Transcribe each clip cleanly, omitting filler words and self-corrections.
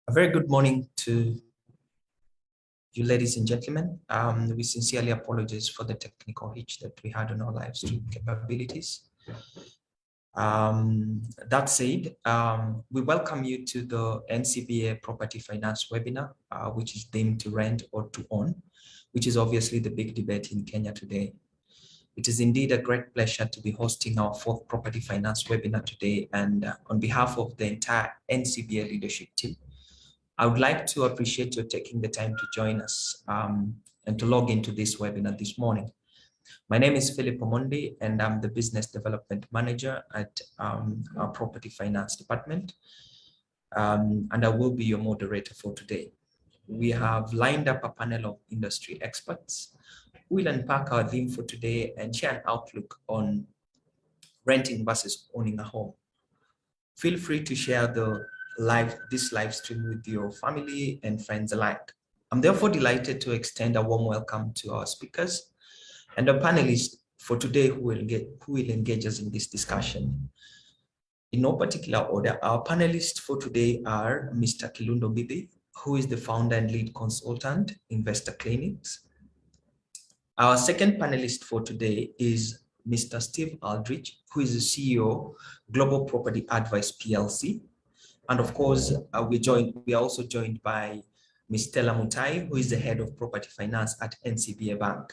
A very good morning to you, ladies and gentlemen. We sincerely apologize for the technical hitch that we had on our live stream capabilities. That said, we welcome you to the NCBA Property Finance webinar, which is deemed to rent or to own, which is obviously the big debate in Kenya today. It is indeed a great pleasure to be hosting our fourth property finance webinar today. And on behalf of the entire NCBA leadership team, I would like to appreciate you taking the time to join us and to log into this webinar this morning. My name is Philip Omondi, and I'm the Business Development Manager at our Property Finance Department. And I will be your moderator for today. We have lined up a panel of industry experts who will unpack our theme for today and share an outlook on renting versus owning a home. Feel free to share this live stream with your family and friends alike. I'm therefore delighted to extend a warm welcome to our speakers and the panelists for today who will engage us in this discussion. In no particular order, our panelists for today are Mr. Kilundo Bibi, who is the founder and lead consultant, Investor Clinics. Our second panelist for today is Mr. Steve Aldrich, who is the CEO, Global Property Advice PLC. And of course, we are also joined by Ms. Stella Mutai, who is the head of property finance at NCBA Bank.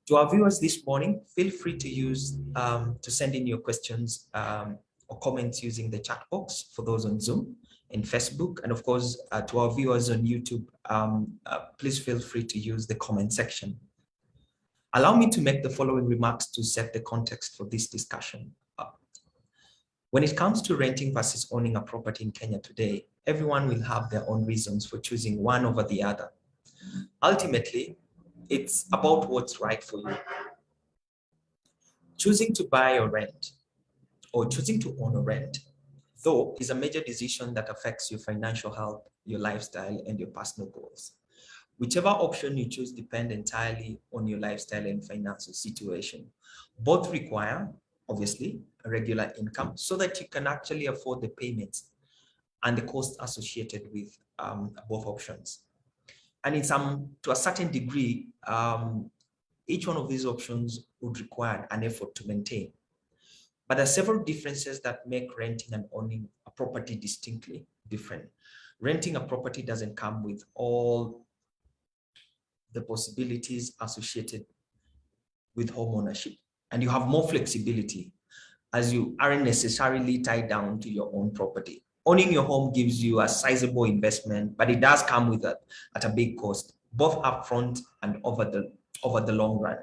To our viewers this morning, feel free to use to send in your questions or comments using the chat box for those on Zoom and Facebook. And of course, to our viewers on YouTube, please feel free to use the comment section. Allow me to make the following remarks to set the context for this discussion. When it comes to renting versus owning a property in Kenya today, everyone will have their own reasons for choosing one over the other. Ultimately, it's about what's right for you. Choosing to buy or rent, or choosing to own or rent, though, is a major decision that affects your financial health, your lifestyle, and your personal goals. Whichever option you choose depends entirely on your lifestyle and financial situation. Both require, obviously, a regular income so that you can actually afford the payments and the costs associated with both options. And to a certain degree, each one of these options would require an effort to maintain. But there are several differences that make renting and owning a property distinctly different. Renting a property doesn't come with all the possibilities associated with home ownership, and you have more flexibility as you aren't necessarily tied down to your own property. Owning your home gives you a sizable investment, but it does come with at a big cost, both upfront and over the long run.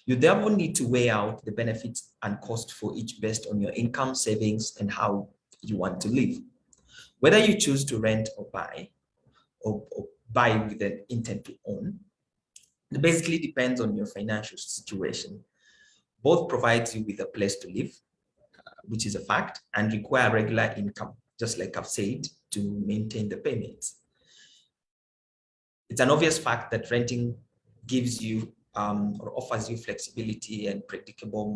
You therefore need to weigh out the benefits and cost for each based on your income, savings, and how you want to live. Whether you choose to rent or buy with an intent to own, it basically depends on your financial situation. Both provides you with a place to live, which is a fact, and require regular income, just like I've said, to maintain the payments. It's an obvious fact that renting gives you or offers you flexibility and predictable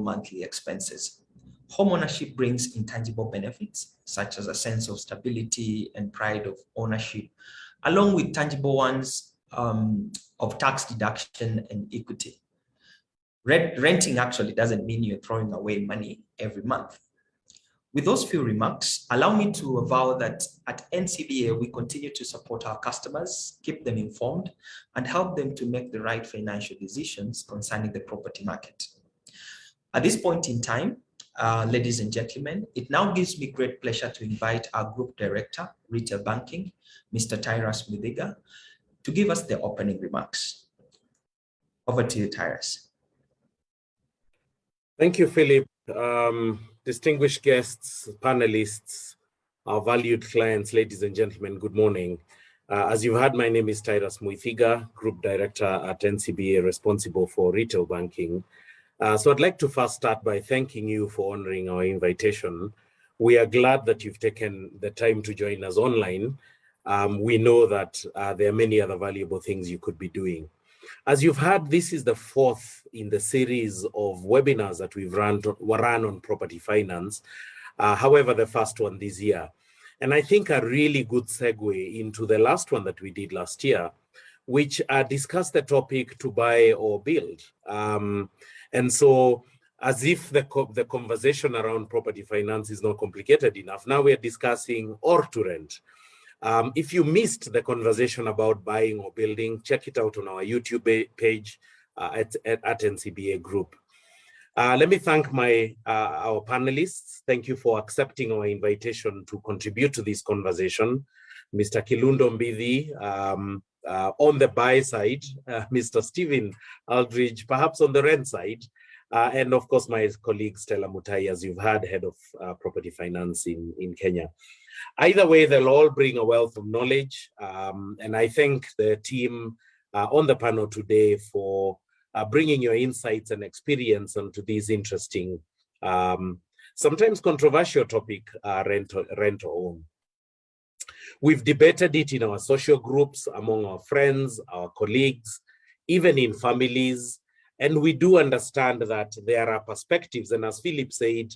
monthly expenses. Homeownership brings intangible benefits, such as a sense of stability and pride of ownership, along with tangible ones of tax deduction and equity. Renting actually doesn't mean you're throwing away money every month. With those few remarks, allow me to avow that at NCBA, we continue to support our customers, keep them informed, and help them to make the right financial decisions concerning the property market. At this point in time, ladies and gentlemen, it now gives me great pleasure to invite our Group Director, Retail Banking, Mr. Tyrus Muthiga, to give us the opening remarks. Over to you, Tyrus. Thank you, Philip. Distinguished guests, panelists, our valued clients, ladies and gentlemen, good morning. As you've heard, my name is Tyrus Muthiga, Group Director at NCBA, responsible for retail banking. So I'd like to first start by thanking you for honoring our invitation. We are glad that you've taken the time to join us online. We know that there are many other valuable things you could be doing. As you've heard, this is the fourth in the series of webinars that we've run on property finance. However, the first one this year. And I think a really good segue into the last one that we did last year, which discussed the topic to buy or build. And so as if the conversation around property finance is not complicated enough, now we're discussing or to rent. If you missed the conversation about buying or building, check it out on our YouTube page at NCBA Group. Let me thank our panelists. Thank you for accepting our invitation to contribute to this conversation. Mr. Kilundo Mbidi, on the buy side, Mr. Stephen Aldridge, perhaps on the rent side, and of course my colleague Stella Mutai, as you've heard, head of property finance in Kenya. Either way, they'll all bring a wealth of knowledge, and I thank the team on the panel today for bringing your insights and experience onto these interesting, sometimes controversial topic, rent or own. We've debated it in our social groups, among our friends, our colleagues, even in families, and we do understand that there are perspectives, and as Philip said,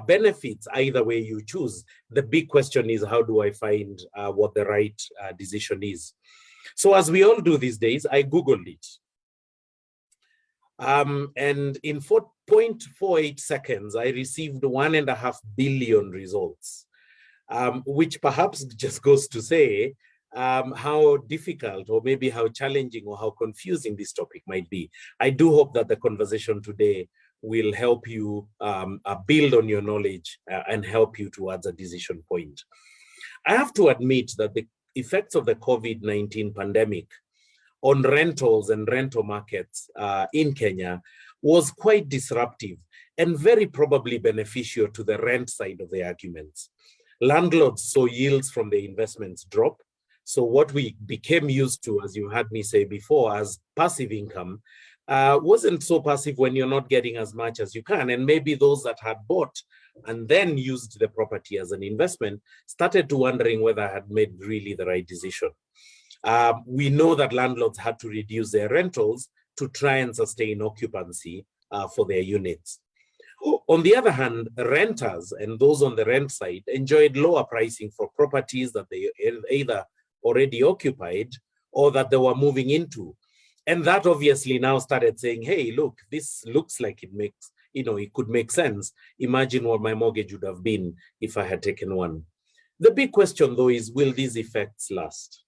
benefits either way you choose. The big question is, how do I find what the right decision is? So as we all do these days, I Googled it. And in 4.48 seconds, I received 1.5 billion results, which perhaps just goes to say how difficult or maybe how challenging or how confusing this topic might be. I do hope that the conversation today will help you build on your knowledge and help you towards a decision point. I have to admit that the effects of the COVID-19 pandemic on rentals and rental markets in Kenya was quite disruptive and very probably beneficial to the rent side of the arguments. Landlords saw yields from their investments drop. So what we became used to, as you heard me say before, as passive income, wasn't so passive when you're not getting as much as you can. And maybe those that had bought and then used the property as an investment started to wondering whether I had made really the right decision. We know that landlords had to reduce their rentals to try and sustain occupancy for their units. On the other hand, renters and those on the rent side enjoyed lower pricing for properties that they either already occupied or that they were moving into. And that obviously now started saying, hey, look, this looks like it makes, it could make sense. Imagine what my mortgage would have been if I had taken one. The big question though is, will these effects last?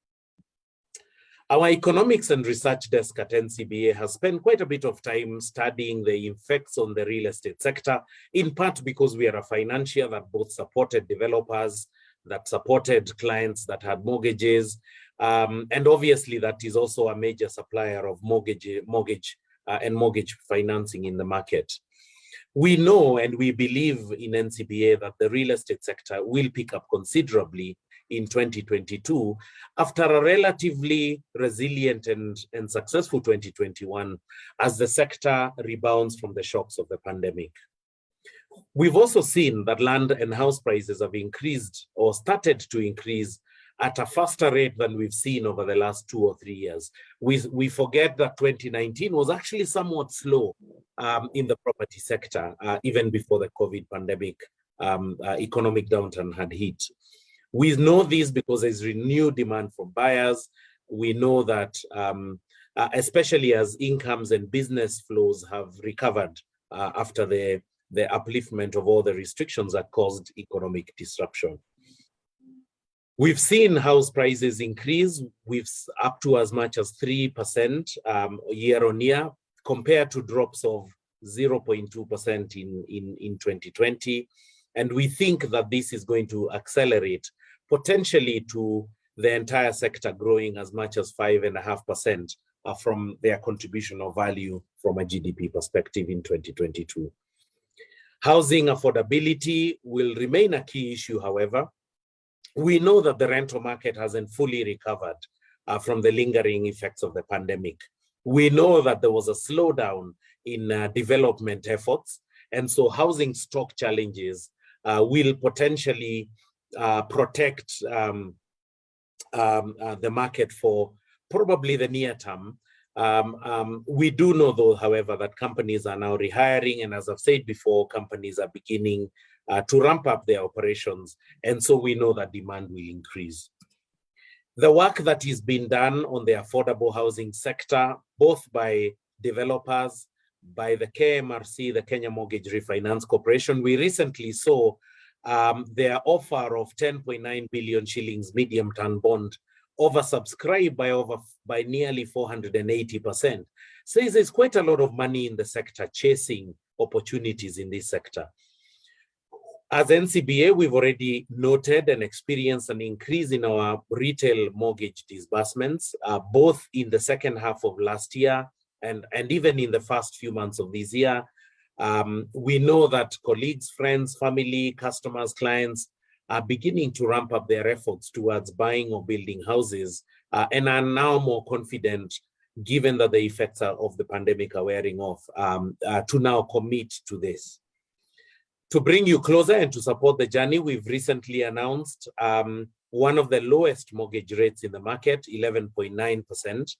Our economics and research desk at NCBA has spent quite a bit of time studying the effects on the real estate sector, in part because we are a financier that both supported developers, that supported clients that had mortgages, and obviously that is also a major supplier of mortgage financing in the market. We know and we believe in NCBA that the real estate sector will pick up considerably in 2022 after a relatively resilient and successful 2021 as the sector rebounds from the shocks of the pandemic. We've also seen that land and house prices have increased or started to increase at a faster rate than we've seen over the last 2 or 3 years. We forget that 2019 was actually somewhat slow in the property sector, even before the COVID pandemic economic downturn had hit. We know this because there's renewed demand from buyers. We know that especially as incomes and business flows have recovered after the upliftment of all the restrictions that caused economic disruption. We've seen house prices increase. We've up to as much as 3% year on year, compared to drops of 0.2% in 2020. And we think that this is going to accelerate potentially to the entire sector growing as much as 5.5% from their contribution of value from a GDP perspective in 2022. Housing affordability will remain a key issue, however. We know that the rental market hasn't fully recovered from the lingering effects of the pandemic. We know that there was a slowdown in development efforts, and so housing stock challenges will potentially protect the market for probably the near term. We do know though, however, that companies are now rehiring, and as I've said before, companies are beginning to ramp up their operations. And so we know that demand will increase. The work that is being done on the affordable housing sector, both by developers, by the KMRC, the Kenya Mortgage Refinance Corporation, we recently saw their offer of 10.9 billion shillings medium-term bond oversubscribed by nearly 480%. So there's quite a lot of money in the sector chasing opportunities in this sector. As NCBA, we've already noted and experienced an increase in our retail mortgage disbursements, both in the second half of last year and even in the first few months of this year. We know that colleagues, friends, family, customers, clients are beginning to ramp up their efforts towards buying or building houses and are now more confident, given that the effects of the pandemic are wearing off, to now commit to this. To bring you closer and to support the journey, we've recently announced one of the lowest mortgage rates in the market, 11.9%,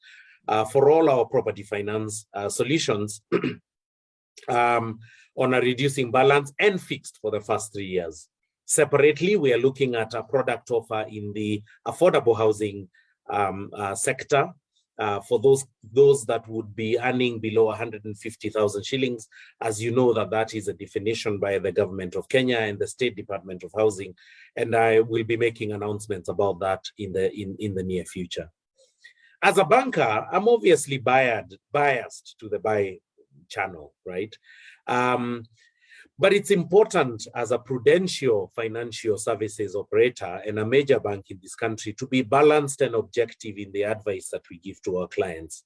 for all our property finance solutions on a reducing balance and fixed for the first 3 years. Separately, we are looking at a product offer in the affordable housing sector for those that would be earning below 150,000 shillings. As you know, that is a definition by the government of Kenya and the State Department of Housing, and I will be making announcements about that in the near future. As a banker, I'm obviously biased to the buy channel, right? But it's important as a prudential financial services operator and a major bank in this country to be balanced and objective in the advice that we give to our clients.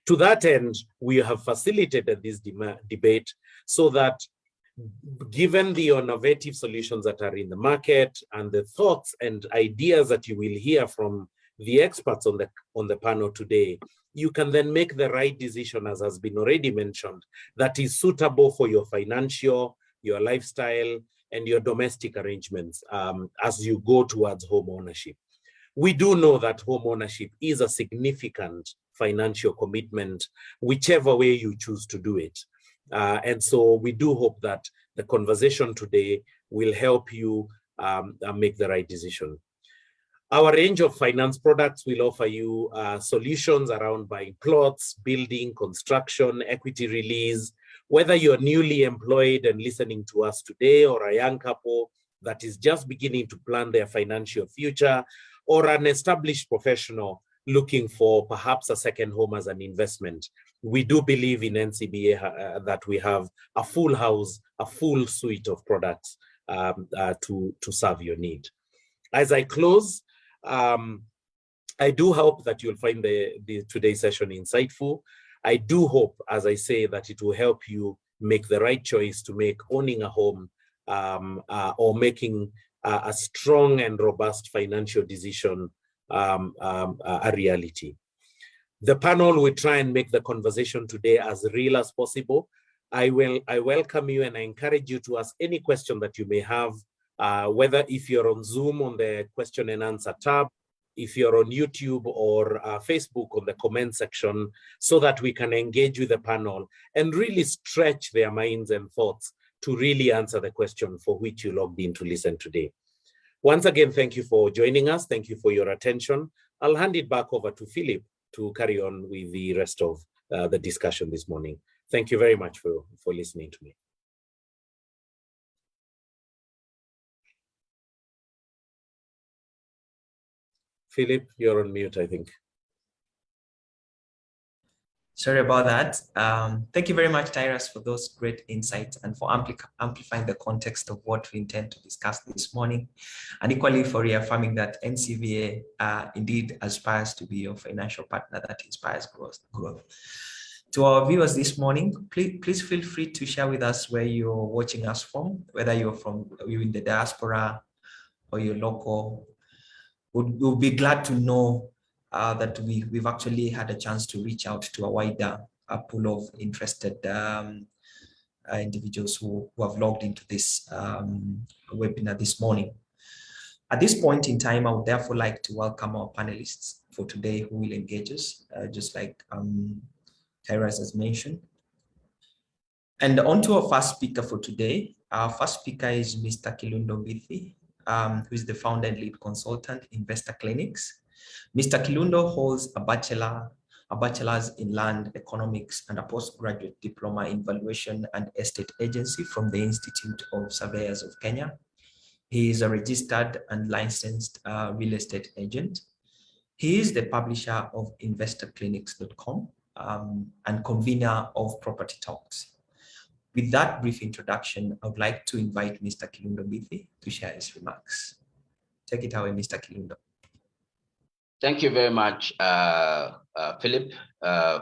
To that end, we have facilitated this debate so that, given the innovative solutions that are in the market and the thoughts and ideas that you will hear from the experts on the panel today, you can then make the right decision, as has been already mentioned, that is suitable for your financial, your lifestyle, and your domestic arrangements as you go towards home ownership. We do know that home ownership is a significant financial commitment, whichever way you choose to do it. And so we do hope that the conversation today will help you make the right decision. Our range of finance products will offer you solutions around buying plots, building, construction, equity release. Whether you're newly employed and listening to us today, or a young couple that is just beginning to plan their financial future, or an established professional looking for perhaps a second home as an investment, we do believe in NCBA that we have a full house, a full suite of products to serve your need. As I close, I do hope that you'll find today's session insightful. I do hope, as I say, that it will help you make the right choice to make owning a home or making a strong and robust financial decision a reality. The panel will try and make the conversation today as real as possible. I welcome you and I encourage you to ask any question that you may have, whether if you're on Zoom on the question and answer tab, if you're on YouTube or Facebook on the comment section, so that we can engage with the panel and really stretch their minds and thoughts to really answer the question for which you logged in to listen today. Once again, thank you for joining us. Thank you for your attention. I'll hand it back over to Philip to carry on with the rest of the discussion this morning. Thank you very much for listening to me. Philip, you're on mute, I think. Sorry about that. Thank you very much, Tyrus, for those great insights and for amplifying the context of what we intend to discuss this morning, and equally for reaffirming that NCBA indeed aspires to be your financial partner that inspires growth. To our viewers this morning, please feel free to share with us where you're watching us from, whether you're in the diaspora or you're local. We'll be glad to know that we've actually had a chance to reach out to a wider pool of interested individuals who have logged into this webinar this morning. At this point in time, I would therefore like to welcome our panelists for today who will engage us, just like Tyrus has mentioned. And on to our first speaker for today. Our first speaker is Mr. Kilundo Mbithi, who is the founder and lead consultant, Investor Clinics. Mr. Kilundo holds a bachelor's in land economics and a postgraduate diploma in valuation and estate agency from the Institute of Surveyors of Kenya. He is a registered and licensed real estate agent. He is the publisher of investorclinics.com and convener of Property Talks. With that brief introduction, I would like to invite Mr. Kilundo Mbithi to share his remarks. Take it away, Mr. Kilundo. Thank you very much, Philip,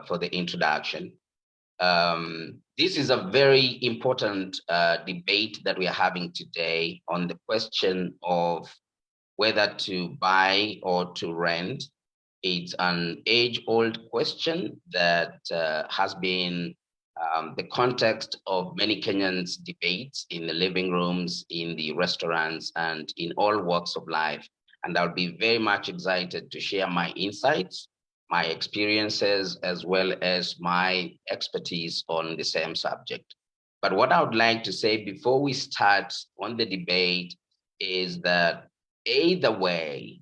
for the introduction. This is a very important debate that we are having today on the question of whether to buy or to rent. It's an age-old question that has been the context of many Kenyans' debates in the living rooms, in the restaurants, and in all walks of life. And I'll be very much excited to share my insights, my experiences, as well as my expertise on the same subject. But what I would like to say before we start on the debate is that either way,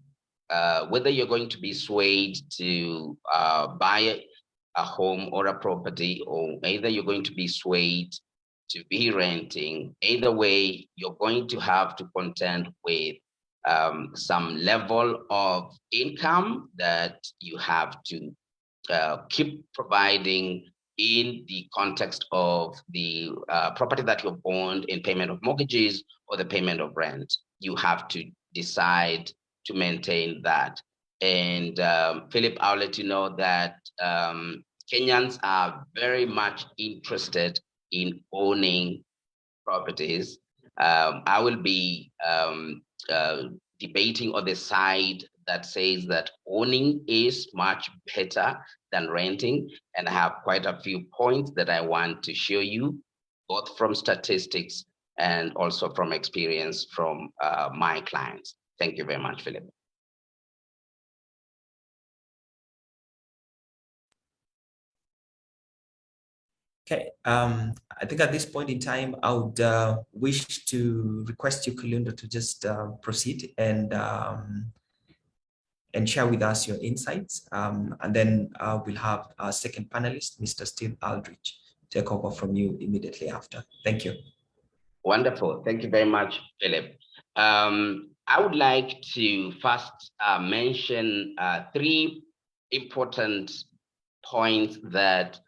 whether you're going to be swayed to buy a home or a property, or either you're going to be swayed to be renting, either way, you're going to have to contend with some level of income that you have to keep providing in the context of the property that you've owned in payment of mortgages or the payment of rent. You have to decide to maintain that. And Philip, I'll let you know that Kenyans are very much interested in owning properties. I will be debating on the side that says that owning is much better than renting. And I have quite a few points that I want to show you, both from statistics and also from experience from my clients. Thank you very much, Philip. Okay, I think at this point in time, I would wish to request you, Kilundo, to just proceed and share with us your insights. And then we'll have our second panelist, Mr. Steve Aldrich, take over from you immediately after. Thank you. Wonderful. Thank you very much, Philip. I would like to first mention three important points that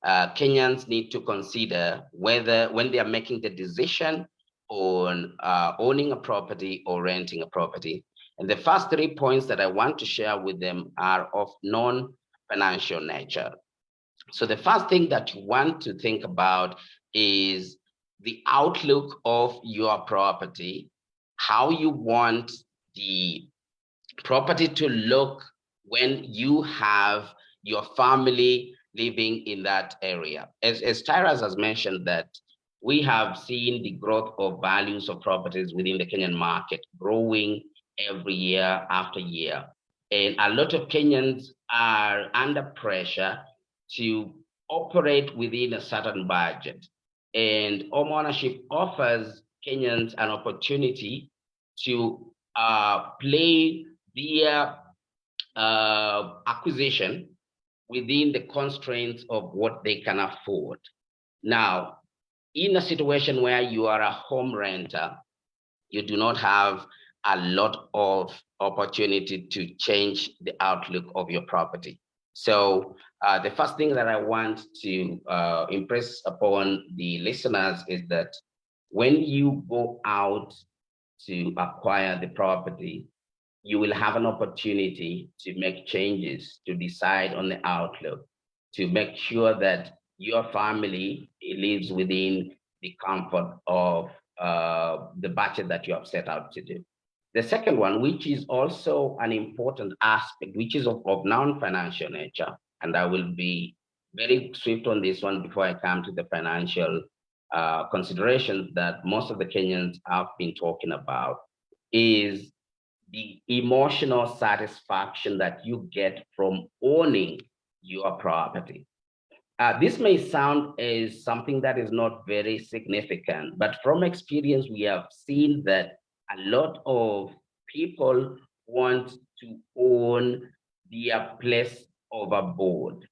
Kenyans need to consider when they are making the decision on owning a property or renting a property. And the first 3 points that I want to share with them are of non-financial nature. So the first thing that you want to think about is the outlook of your property, how you want the property to look when you have your family living in that area. As Tyrus has mentioned, that we have seen the growth of values of properties within the Kenyan market growing every year after year. And a lot of Kenyans are under pressure to operate within a certain budget. And homeownership offers Kenyans an opportunity to play their acquisition within the constraints of what they can afford. Now, in a situation where you are a home renter, you do not have a lot of opportunity to change the outlook of your property. So the first thing that I want to impress upon the listeners is that when you go out to acquire the property, you will have an opportunity to make changes, to decide on the outlook, to make sure that your family lives within the comfort of the budget that you have set out to do. The second one, which is also an important aspect, which is of non-financial nature, and I will be very swift on this one before I come to the financial considerations that most of the Kenyans have been talking about, is the emotional satisfaction that you get from owning your property. This may sound as something that is not very significant, but from experience, we have seen that a lot of people want to own their place of abode.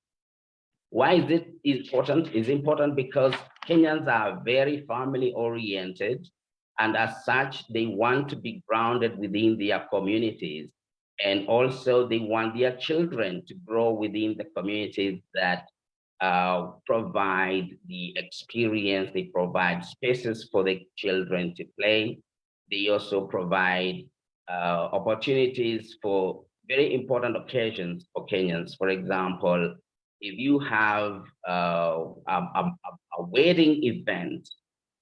Why is it important? It's important because Kenyans are very family oriented, and as such, they want to be grounded within their communities. And also, they want their children to grow within the communities that provide the experience, they provide spaces for the children to play. They also provide opportunities for very important occasions for Kenyans. For example, if you have a wedding event,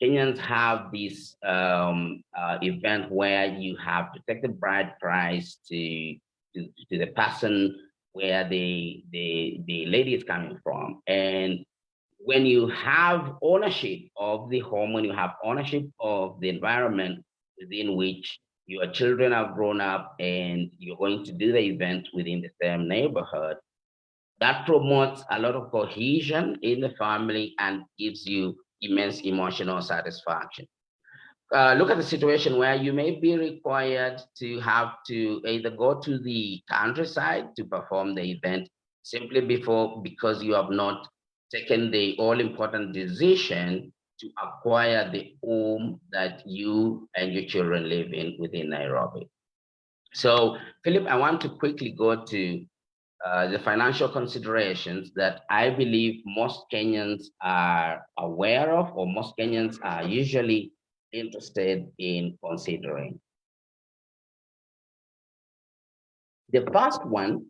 Kenyans have this event where you have to take the bride price to the person where the lady is coming from. And when you have ownership of the home, when you have ownership of the environment within which your children have grown up and you're going to do the event within the same neighborhood, that promotes a lot of cohesion in the family and gives you immense emotional satisfaction. Look at the situation where you may be required to have to either go to the countryside to perform the event simply because you have not taken the all-important decision to acquire the home that you and your children live in within Nairobi. So, Philip, I want to quickly go to the financial considerations that I believe most Kenyans are aware of, or most Kenyans are usually interested in considering. The first one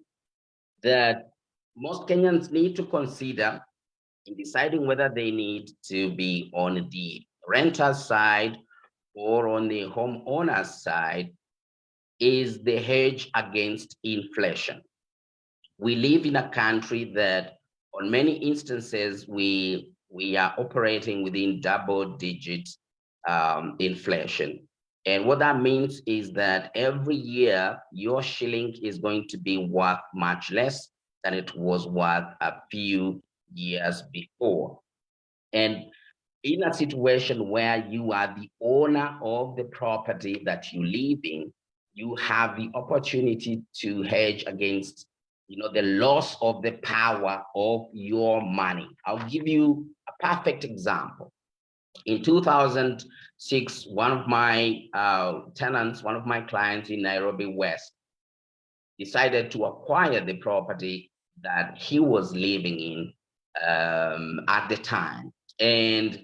that most Kenyans need to consider in deciding whether they need to be on the renter's side or on the homeowner's side is the hedge against inflation. We live in a country that on many instances, we are operating within double-digit inflation. And what that means is that every year, your shilling is going to be worth much less than it was worth a few years before. And in a situation where you are the owner of the property that you live in, you have the opportunity to hedge against the loss of the power of your money. I'll give you a perfect example. In 2006, one of my tenants, one of my clients in Nairobi West, decided to acquire the property that he was living in at the time. And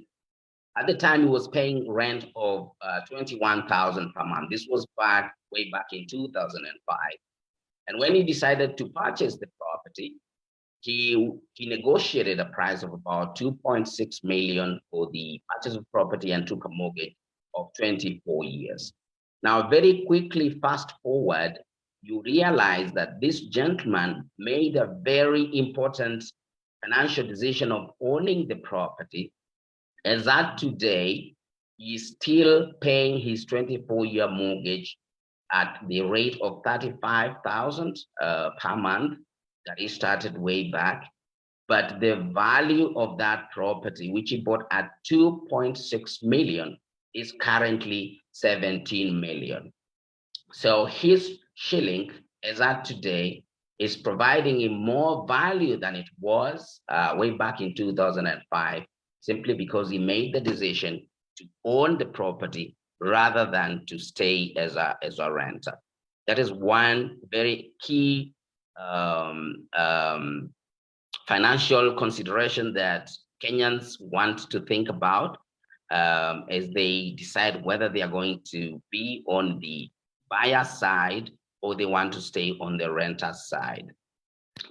at the time, he was paying rent of 21,000 per month. This was way back in 2005. And when he decided to purchase the property, he negotiated a price of about 2.6 million for the purchase of property and took a mortgage of 24 years. Now, very quickly, fast forward, you realize that this gentleman made a very important financial decision of owning the property. As at today, he's still paying his 24-year mortgage at the rate of 35,000 per month that he started way back. But the value of that property, which he bought at 2.6 million, is currently 17 million. So his shilling, as at today, is providing him more value than it was way back in 2005, simply because he made the decision to own the property rather than to stay as a renter. That is one very key financial consideration that Kenyans want to think about as they decide whether they are going to be on the buyer side or they want to stay on the renter side.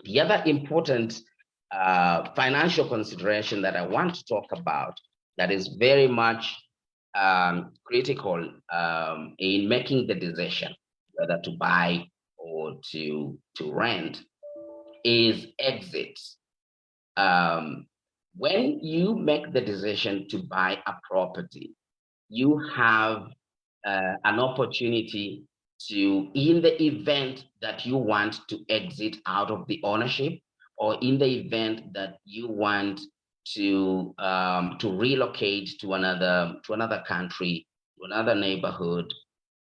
The other important financial consideration that I want to talk about that is very much critical in making the decision whether to buy or to rent is exits. When you make the decision to buy a property, you have an opportunity to, in the event that you want to exit out of the ownership, or in the event that you want to relocate to another country, to another neighborhood,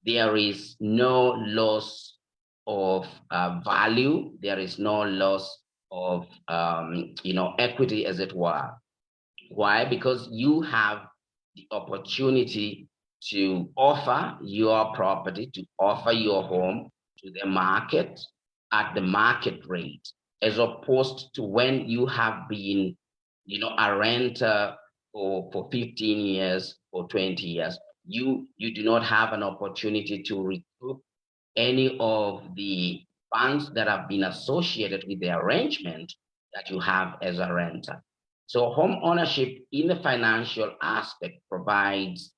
there is no loss of value. There is no loss of equity, as it were. Why? Because you have the opportunity to offer your property, to offer your home to the market at the market rate, as opposed to when you have been, a renter for 15 years or 20 years. You do not have an opportunity to recoup any of the funds that have been associated with the arrangement that you have as a renter. So home ownership in the financial aspect provides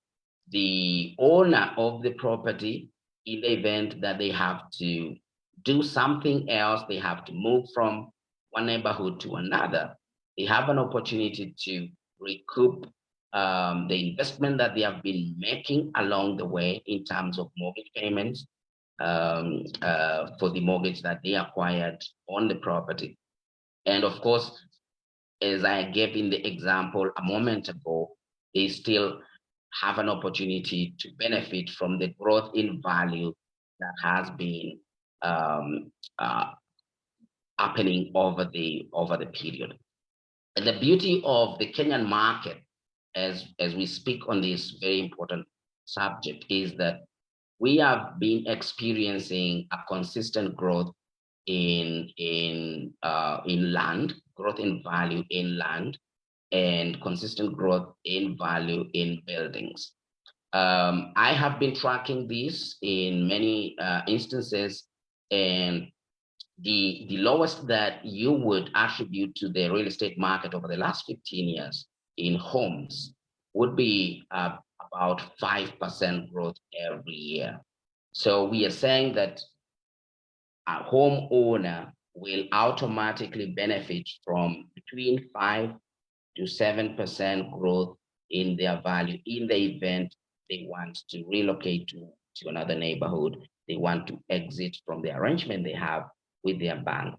the owner of the property, in the event that they have to do something else, they have to move from one neighborhood to another, they have an opportunity to recoup the investment that they have been making along the way in terms of mortgage payments, for the mortgage that they acquired on the property. And of course, as I gave in the example a moment ago, they still have an opportunity to benefit from the growth in value that has been happening over the period. And the beauty of the Kenyan market, as we speak on this very important subject, is that we have been experiencing a consistent growth in land, growth in value in land, and consistent growth in value in buildings. I have been tracking this in many instances, and the lowest that you would attribute to the real estate market over the last 15 years in homes would be about 5% growth every year. So we are saying that a homeowner will automatically benefit from between 5 to 7% growth in their value in the event they want to relocate to another neighborhood. They want to exit from the arrangement they have with their bank,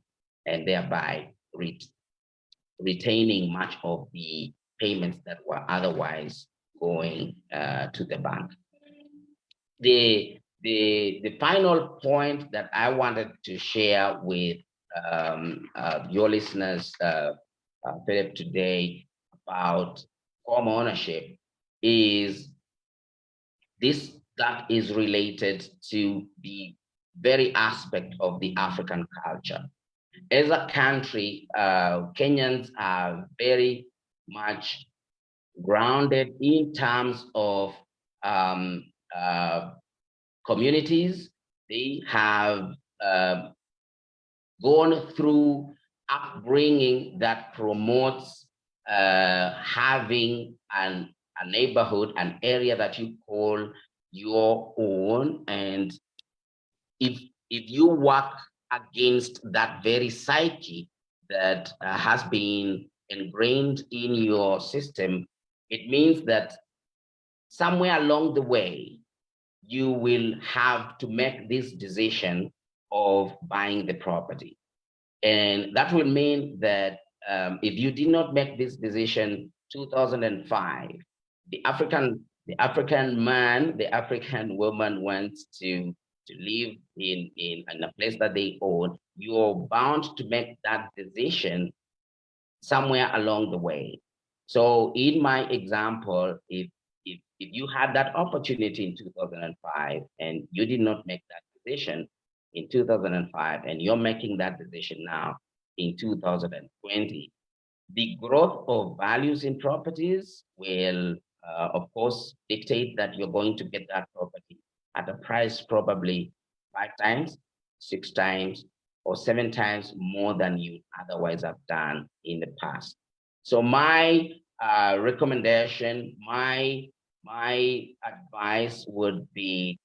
and thereby retaining much of the payments that were otherwise going to the bank. The final point that I wanted to share with your listeners, Philip, today about home ownership is this, that is related to the very aspect of the African culture. As a country, Kenyans are very much grounded in terms of communities. They have gone through upbringing that promotes having a neighborhood, an area that you call your own. And if you work against that very psyche that has been ingrained in your system, it means that somewhere along the way, you will have to make this decision of buying the property. And that will mean that if you did not make this decision 2005, the African man, the African woman wants to live in a place that they own, you're bound to make that decision somewhere along the way. So in my example, if you had that opportunity in 2005 and you did not make that decision in 2005, and you're making that decision now in 2020, the growth of values in properties will, of course, dictate that you're going to get that property at a price probably 5 times, 6 times, or 7 times more than you otherwise have done in the past. So my recommendation, my advice would be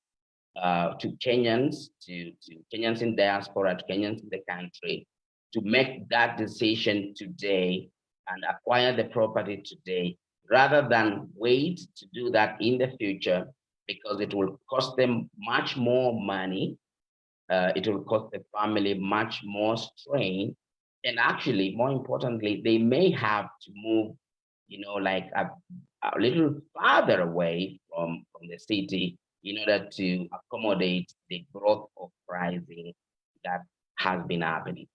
to Kenyans, to Kenyans in diaspora, to Kenyans in the country, to make that decision today and acquire the property today, rather than wait to do that in the future, because it will cost them much more money. It will cost the family much more strain, And actually, more importantly, they may have to move, like a little farther away from the city in order to accommodate the growth of pricing that has been happening.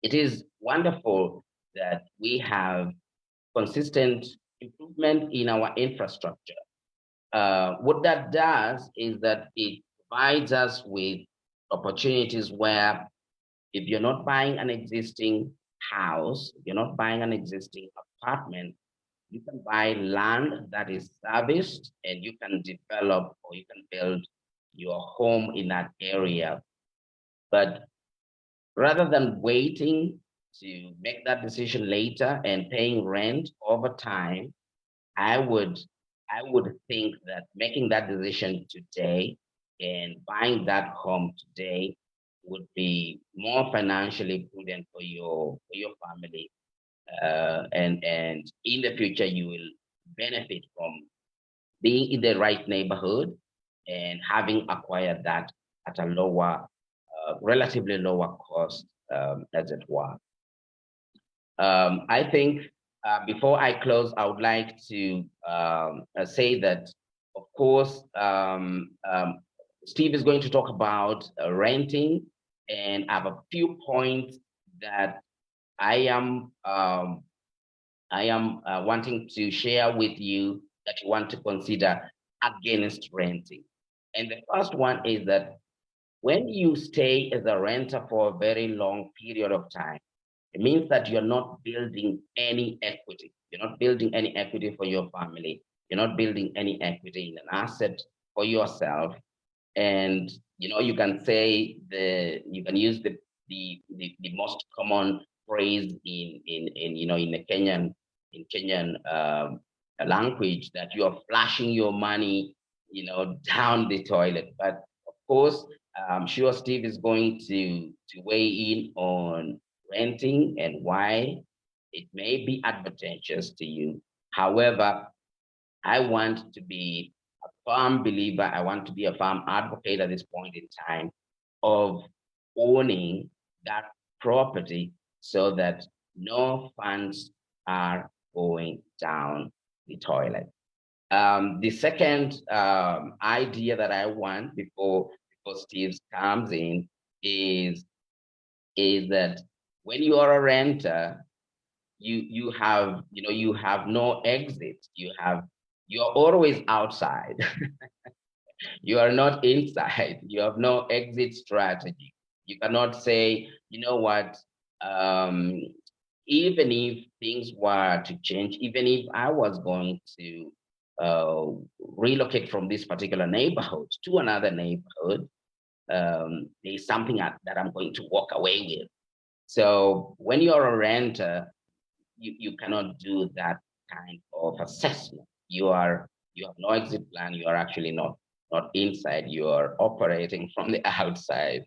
It is wonderful that we have consistent improvement in our infrastructure. What that does is that it provides us with opportunities where if you're not buying an existing house, if you're not buying an existing apartment, you can buy land that is serviced and you can develop or you can build your home in that area. But rather than waiting to make that decision later and paying rent over time, I would think that making that decision today and buying that home today would be more financially prudent for your family, and in the future you will benefit from being in the right neighborhood and having acquired that at a lower, relatively lower cost, as it were. I think before I close, I would like to say that, of course, Steve is going to talk about renting, and I have a few points that I am wanting to share with you that you want to consider against renting. And the first one is that when you stay as a renter for a very long period of time, it means that you're not building any equity. You're not building any equity for your family. You're not building any equity in an asset for yourself. And you can say you can use the most common phrase in the Kenyan language, that you are flashing your money down the toilet. But of course, I'm sure Steve is going to weigh in on renting and why it may be advantageous to you. However, I want to be a firm believer, I want to be a firm advocate at this point in time of owning that property so that no funds are going down the toilet. The second idea that I want before Steve comes in is that when you are a renter, you have no exit. You're always outside. You are not inside. You have no exit strategy. You cannot say, you know what, even if things were to change, even if I was going to relocate from this particular neighborhood to another neighborhood, there's something that I'm going to walk away with. So when you're a renter, you cannot do that kind of assessment. You have no exit plan. You are actually not inside. You are operating from the outside.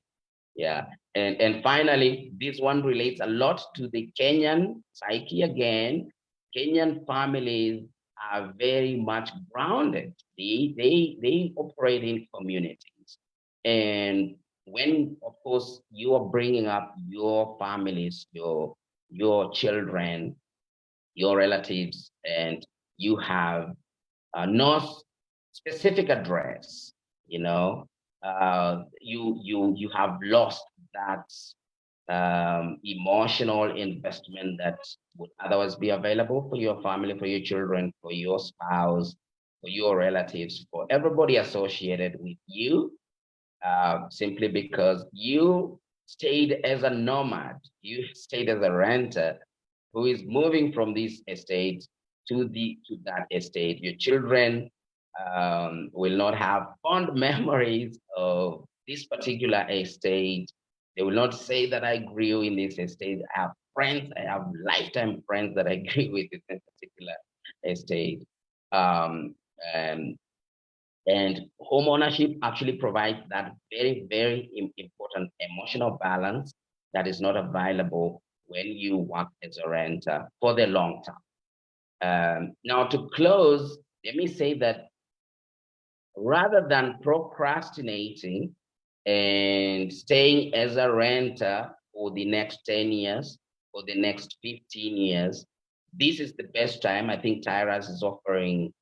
Yeah. And finally, this one relates a lot to the Kenyan psyche again. Kenyan families are very much grounded. They operate in communities. And when, of course, you are bringing up your families, your children, your relatives, and you have no specific address, you have lost that emotional investment that would otherwise be available for your family, for your children, for your spouse, for your relatives, for everybody associated with you, simply because you stayed as a nomad, you stayed as a renter who is moving from this estate to that estate. Your children will not have fond memories of this particular estate. They will not say that I grew in this estate. I have friends, I have lifetime friends that I grew with in this particular estate. And home ownership actually provides that very, very important emotional balance that is not available when you work as a renter for the long term. Now, to close, let me say that rather than procrastinating and staying as a renter for the next 10 years, for the next 15 years, this is the best time. I think Tyrus is offering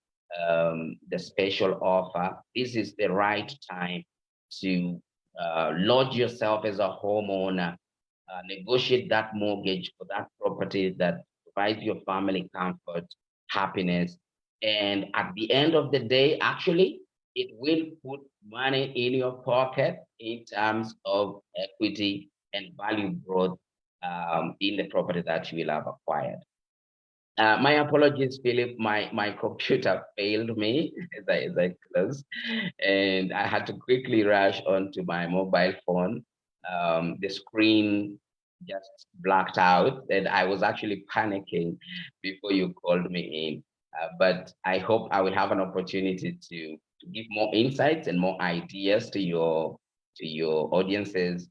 the special offer. This is the right time to lodge yourself as a homeowner, negotiate that mortgage for that property that provides your family comfort, happiness, and at the end of the day, actually, it will put money in your pocket in terms of equity and value growth in the property that you will have acquired. My apologies, Philip. My computer failed me as I closed, and I had to quickly rush onto my mobile phone. The screen just blacked out, and I was actually panicking before you called me in. But I hope I will have an opportunity to give more insights and more ideas to your audiences,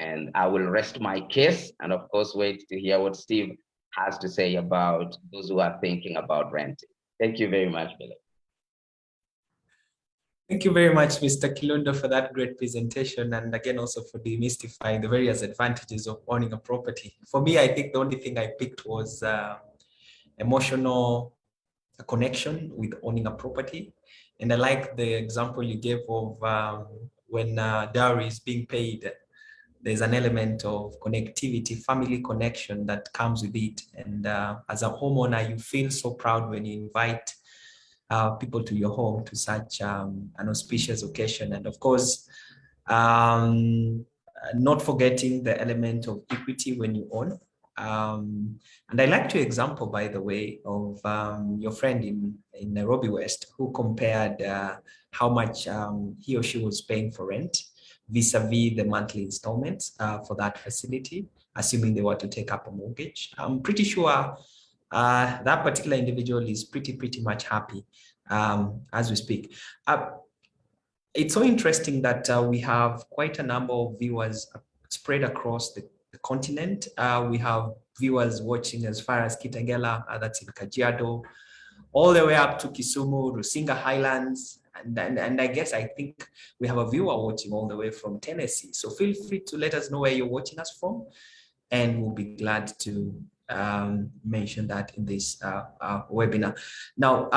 and I will rest my case and of course wait to hear what Steve has to say about those who are thinking about renting. Thank you very much, Philip. Thank you very much, Mr. Kilundo, for that great presentation, and again also for demystifying the various advantages of owning a property. For me, I think the only thing I picked was emotional connection with owning a property. And I like the example you gave of when dowry is being paid, there's an element of connectivity, family connection that comes with it. And as a homeowner, you feel so proud when you invite people to your home to such an auspicious occasion. And of course, not forgetting the element of equity when you own. And I like your example, by the way, of your friend in Nairobi West, who compared how much he or she was paying for rent vis-a-vis the monthly installments for that facility, assuming they were to take up a mortgage. I'm pretty sure that particular individual is pretty much happy as we speak. It's so interesting that we have quite a number of viewers spread across the continent. We have viewers watching as far as Kitengela, that's in Kajiado, all the way up to Kisumu, Rusinga Highlands, and I think we have a viewer watching all the way from Tennessee. So feel free to let us know where you're watching us from, and we'll be glad to mention that in this webinar. Now,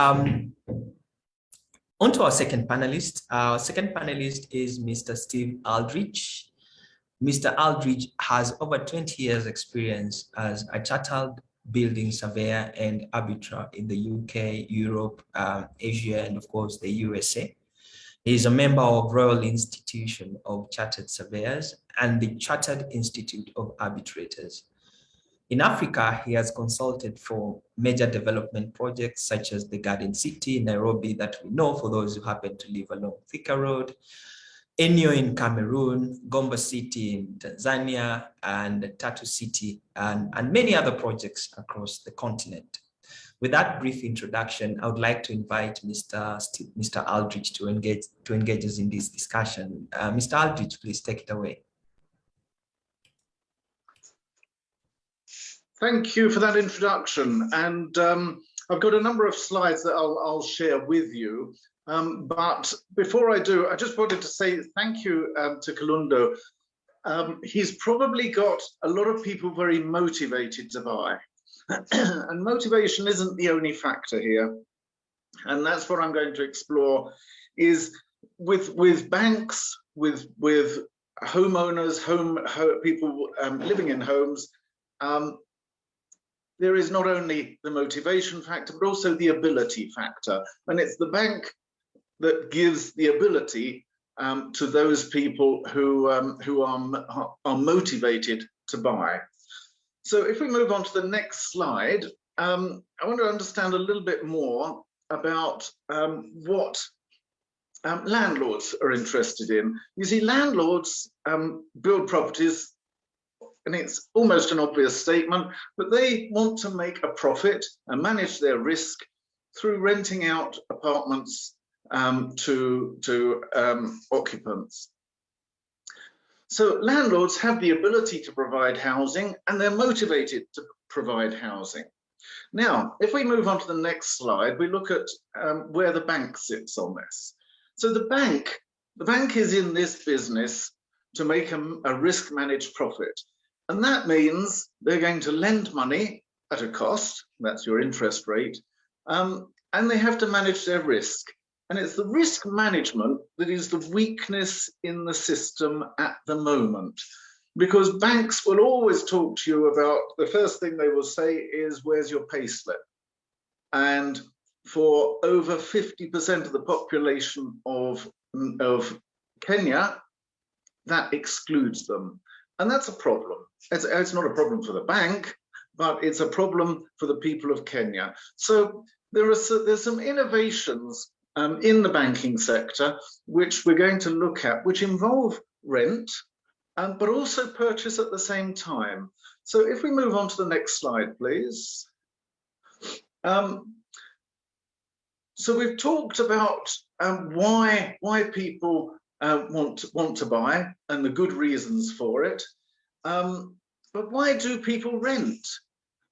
on to our second panelist. Our second panelist is Mr. Steve Aldrich. Mr. Aldrich has over 20 years experience as a chartered building surveyor and arbiter in the UK, Europe, Asia, and of course the USA. He is a member of Royal Institution of Chartered Surveyors and the Chartered Institute of Arbitrators. In Africa, he has consulted for major development projects such as the Garden City in Nairobi that we know for those who happen to live along Thika Road, Enyo in Cameroon, Gombe City in Tanzania, and Tatu City, and many other projects across the continent. With that brief introduction, I would like to invite Mr. Aldrich to engage us in this discussion. Mr. Aldrich, please take it away. Thank you for that introduction. And I've got a number of slides that I'll share with you. But before I do, I just wanted to say thank you to Kilundo. He's probably got a lot of people very motivated to buy. And motivation isn't the only factor here. And that's what I'm going to explore is with banks, with homeowners, people living in homes, there is not only the motivation factor, but also the ability factor. And it's the bank that gives the ability to those people who are motivated to buy. So if we move on to the next slide, I want to understand a little bit more about what landlords are interested in. You see, landlords build properties, and it's almost an obvious statement, but they want to make a profit and manage their risk through renting out apartments to occupants. So landlords have the ability to provide housing, and they're motivated to provide housing. Now, if we move on to the next slide, we look at where the bank sits on this. So the bank is in this business to make a risk-managed profit. And that means they're going to lend money at a cost, that's your interest rate, and they have to manage their risk. And it's the risk management that is the weakness in the system at the moment. Because banks will always talk to you about, the first thing they will say is, where's your pay slip? And for over 50% of the population of Kenya, that excludes them. And that's a problem. It's not a problem for the bank, but it's a problem for the people of Kenya. So there's some innovations in the banking sector, which we're going to look at, which involve rent, but also purchase at the same time. So if we move on to the next slide, please. So we've talked about why people want to buy and the good reasons for it. But why do people rent?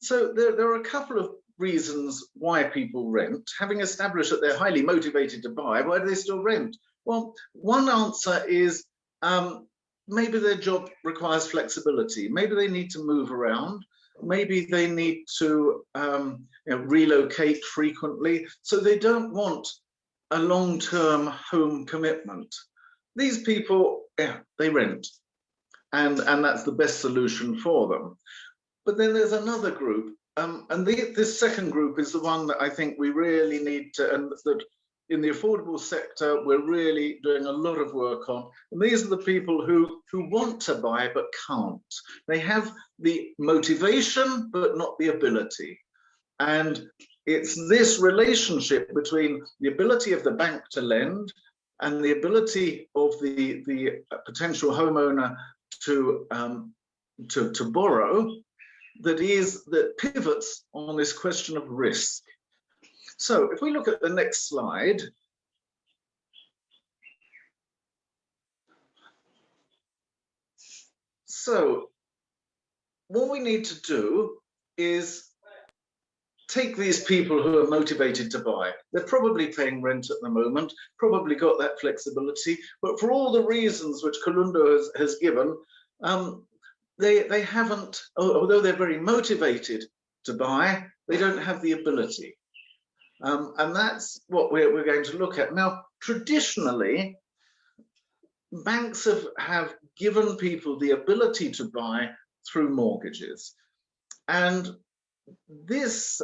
So there are a couple of reasons why people rent. Having established that they're highly motivated to buy, why do they still rent? Well, one answer is maybe their job requires flexibility. Maybe they need to move around. Maybe they need to relocate frequently. So they don't want a long-term home commitment. These people, they rent. And that's the best solution for them. But then there's another group, and this second group is the one that I think we really need to, and that in the affordable sector, we're really doing a lot of work on. And these are the people who want to buy but can't. They have the motivation, but not the ability. And it's this relationship between the ability of the bank to lend and the ability of the potential homeowner to borrow that pivots on this question of risk. So if we look at the next slide, so what we need to do is take these people who are motivated to buy. They're probably paying rent at the moment, probably got that flexibility, but for all the reasons which Kalundo has given, they haven't, although they're very motivated to buy, they don't have the ability. And that's what we're going to look at. Now, traditionally, banks have given people the ability to buy through mortgages. And this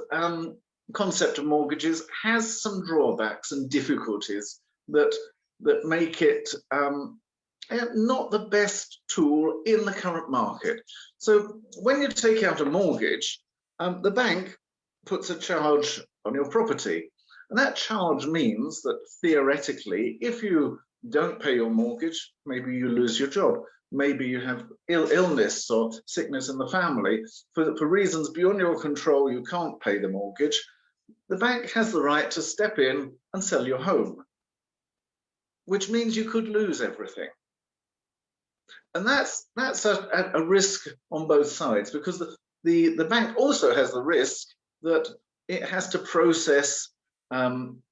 concept of mortgages has some drawbacks and difficulties that make it not the best tool in the current market. So when you take out a mortgage, the bank puts a charge on your property. And that charge means that theoretically, if you don't pay your mortgage, maybe you lose your job. Maybe you have illness or sickness in the family. For reasons beyond your control, you can't pay the mortgage. The bank has the right to step in and sell your home, which means you could lose everything. And that's a risk on both sides, because the bank also has the risk that it has to process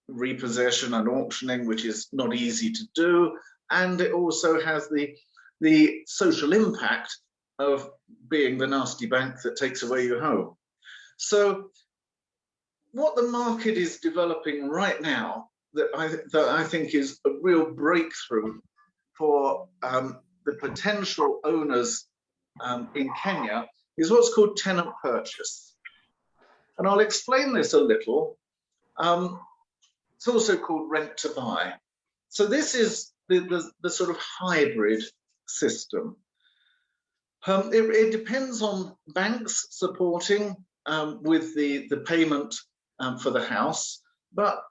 repossession and auctioning, which is not easy to do. And it also has the social impact of being the nasty bank that takes away your home. So what the market is developing right now that I think is a real breakthrough for the potential owners in Kenya is what's called tenant purchase. And I'll explain this a little. It's also called rent to buy. So this is the sort of hybrid system. It depends on banks supporting with the payment for the house, but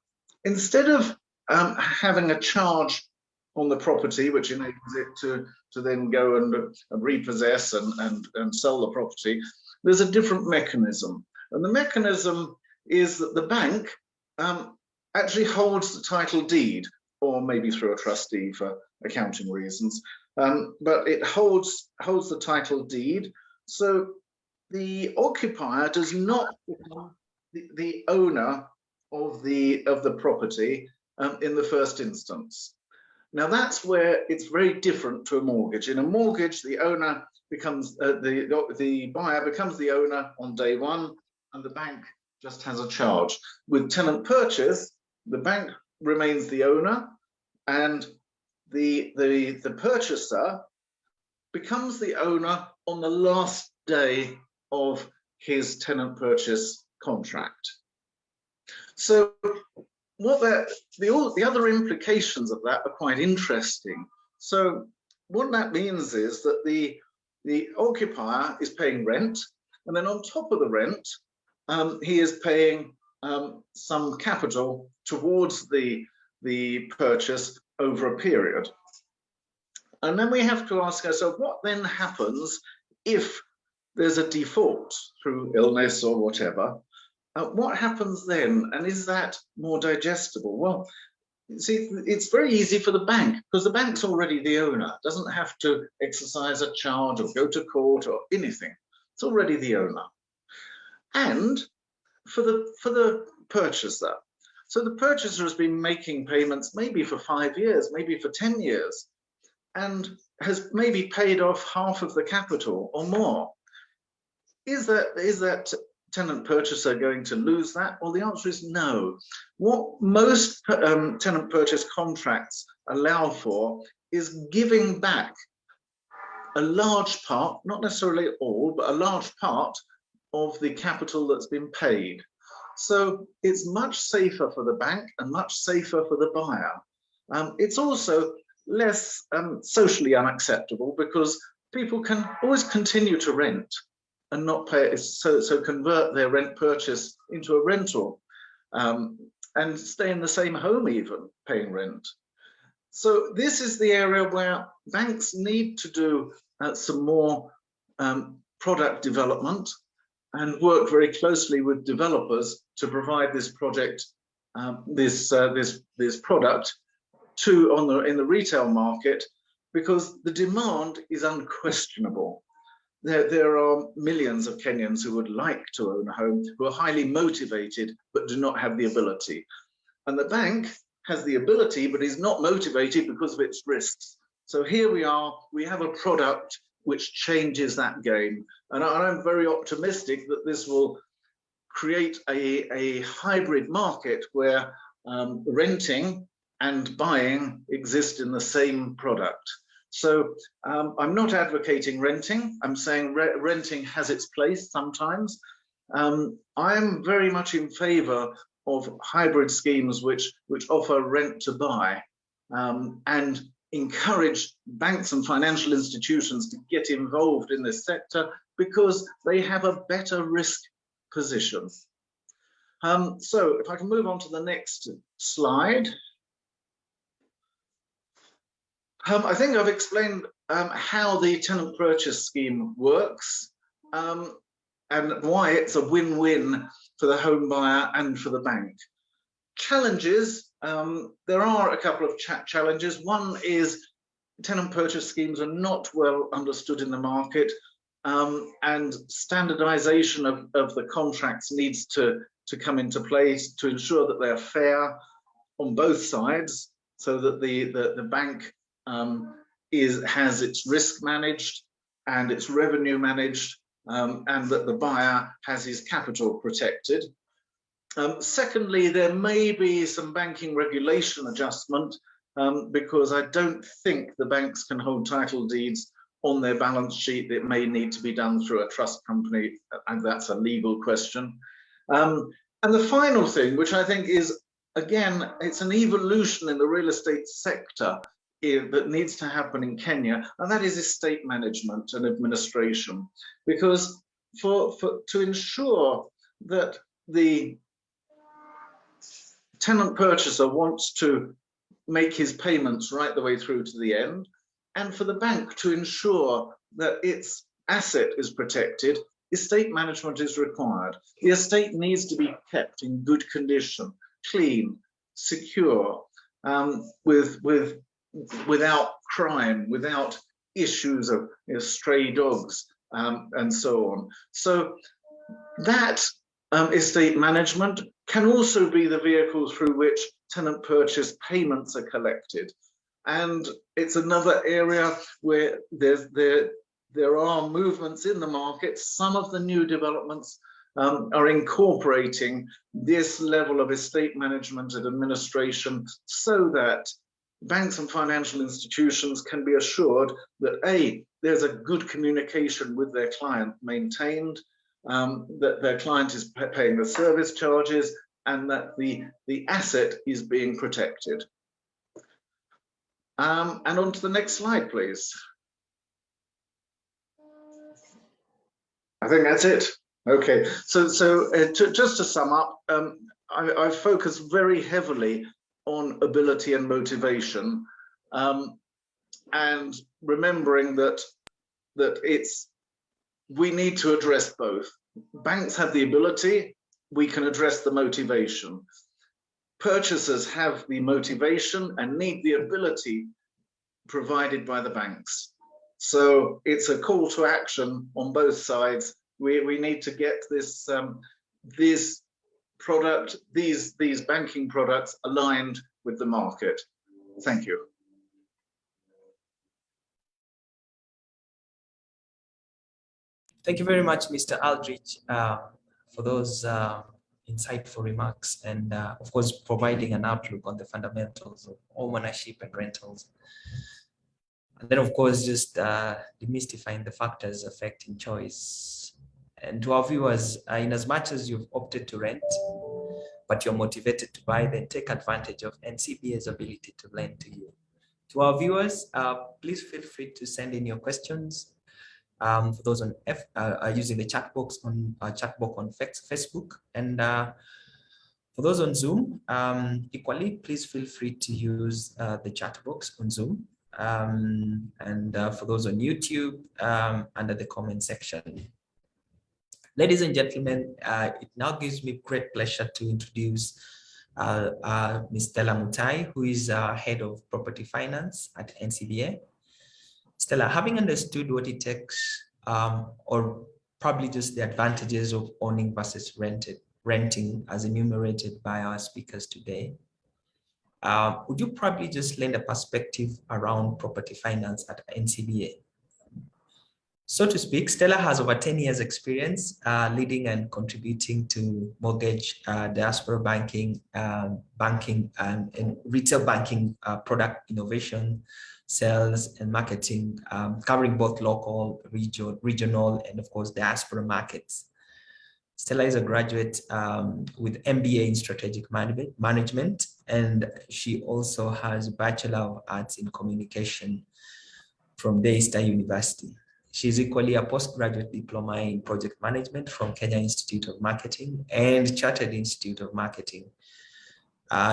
instead of having a charge on the property, which enables it to then go and repossess and sell the property, there's a different mechanism. And the mechanism is that the bank actually holds the title deed, or maybe through a trustee for accounting reasons, but it holds the title deed. So the occupier does not become the owner of the property in the first instance. Now that's where it's very different to a mortgage. In a mortgage, the owner becomes the buyer becomes the owner on day one, and the bank just has a charge. With tenant purchase, the bank remains the owner, and the purchaser becomes the owner on the last day of his tenant purchase contract. So the other implications of that are quite interesting. So what that means is that the occupier is paying rent, and then on top of the rent, he is paying some capital towards the purchase over a period. And then we have to ask ourselves, what then happens if there's a default through illness or whatever? What happens then, and is that more digestible? Well, see, it's very easy for the bank, because the bank's already the owner, doesn't have to exercise a charge or go to court or anything. It's already the owner. And for the purchaser, so the purchaser has been making payments maybe for 5 years, maybe for 10 years, and has maybe paid off half of the capital or more. Is that tenant purchaser going to lose that? Well, the answer is no. What most tenant purchase contracts allow for is giving back a large part, not necessarily all, but a large part of the capital that's been paid. So it's much safer for the bank and much safer for the buyer. It's also less socially unacceptable, because people can always continue to rent and not pay, so convert their rent purchase into a rental, and stay in the same home even, paying rent. So this is the area where banks need to do some more product development and work very closely with developers to provide this project, this product in the retail market, because the demand is unquestionable. There are millions of Kenyans who would like to own a home, who are highly motivated but do not have the ability. And the bank has the ability but is not motivated because of its risks. So here we are, we have a product which changes that game. And I'm very optimistic that this will create a hybrid market where renting and buying exist in the same product. So I'm not advocating renting. I'm saying renting has its place sometimes. I'm very much in favor of hybrid schemes which offer rent to buy, and encourage banks and financial institutions to get involved in this sector, because they have a better risk position. So if I can move on to the next slide. I think I've explained how the tenant purchase scheme works, and why it's a win-win for the home buyer and for the bank. Challenges, there are a couple of challenges. One is tenant purchase schemes are not well understood in the market, and standardization of the contracts needs to come into place to ensure that they're fair on both sides, so that the bank has its risk managed and its revenue managed, and that the buyer has his capital protected. Secondly, there may be some banking regulation adjustment, because I don't think the banks can hold title deeds on their balance sheet. It may need to be done through a trust company, and that's a legal question. And the final thing, which I think is, again, it's an evolution in the real estate sector that needs to happen in Kenya, and that is estate management and administration. Because to ensure that the tenant purchaser wants to make his payments right the way through to the end, and for the bank to ensure that its asset is protected, estate management is required. The estate needs to be kept in good condition, clean, secure, without crime, without issues of stray dogs, and so on. So that estate management can also be the vehicle through which tenant purchase payments are collected. And it's another area where there are movements in the market. Some of the new developments are incorporating this level of estate management and administration so that banks and financial institutions can be assured that A, there's a good communication with their client maintained, that their client is paying the service charges, and that the asset is being protected. And on to the next slide, please. I think that's it. Okay, so just to sum up, I focus very heavily on ability and motivation, and remembering that we need to address both. Banks have the ability, we can address the motivation. Purchasers have the motivation and need the ability provided by the banks. So it's a call to action on both sides. We need to get this these banking products aligned with the market. Thank you. Thank you very much, Mr. Aldrich, for those insightful remarks and, of course, providing an outlook on the fundamentals of home ownership and rentals. And then, of course, just demystifying the factors affecting choice. And to our viewers, in as much as you've opted to rent, but you're motivated to buy, then take advantage of NCBA's ability to lend to you. To our viewers, please feel free to send in your questions. For those on using the chat box on Facebook, and for those on Zoom, equally, please feel free to use the chat box on Zoom. And for those on YouTube, under the comment section. Ladies and gentlemen, it now gives me great pleasure to introduce Ms. Stella Mutai, who is Head of Property Finance at NCBA. Stella, having understood what it takes, or probably just the advantages of owning versus renting as enumerated by our speakers today, would you probably just lend a perspective around property finance at NCBA? So to speak, Stella has over 10 years experience leading and contributing to mortgage, diaspora banking, and retail banking product innovation, sales and marketing, covering both local, regional, and of course, diaspora markets. Stella is a graduate with MBA in Strategic Management, and she also has Bachelor of Arts in Communication from Daystar University. She's equally a postgraduate diploma in Project Management from Kenya Institute of Marketing and Chartered Institute of Marketing.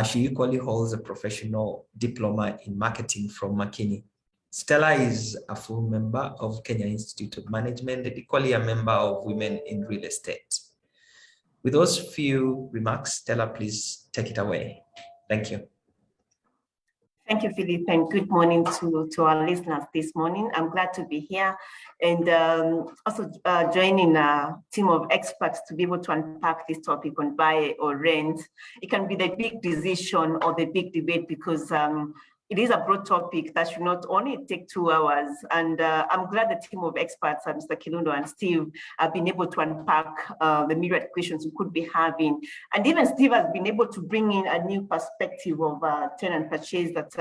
She equally holds a professional diploma in marketing from Makini. Stella is a full member of Kenya Institute of Management and equally a member of Women in Real Estate. With those few remarks, Stella, please take it away. Thank you. Thank you, Philip, and good morning to our listeners this morning. I'm glad to be here and also joining a team of experts to be able to unpack this topic on buy or rent. It can be the big decision or the big debate because it is a broad topic that should not only take 2 hours. And I'm glad the team of experts, Mr. Kilundo and Steve, have been able to unpack the myriad questions we could be having. And even Steve has been able to bring in a new perspective of tenant purchase that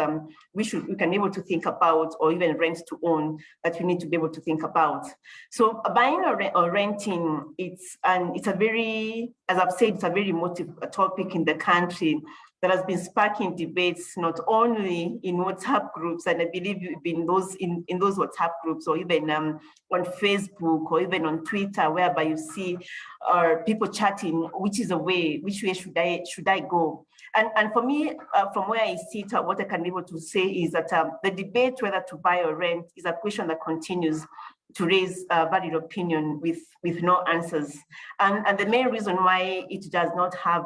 we can be able to think about, or even rent to own that we need to be able to think about. So buying or renting, it's a very, as I've said, it's a very emotive topic in the country that has been sparking debates not only in WhatsApp groups, and I believe you've been in those WhatsApp groups, or even on Facebook, or even on Twitter, whereby you see people chatting, which way should I go? And for me, from where I sit, what I can be able to say is that the debate whether to buy or rent is a question that continues to raise valid opinion with no answers. And the main reason why it does not have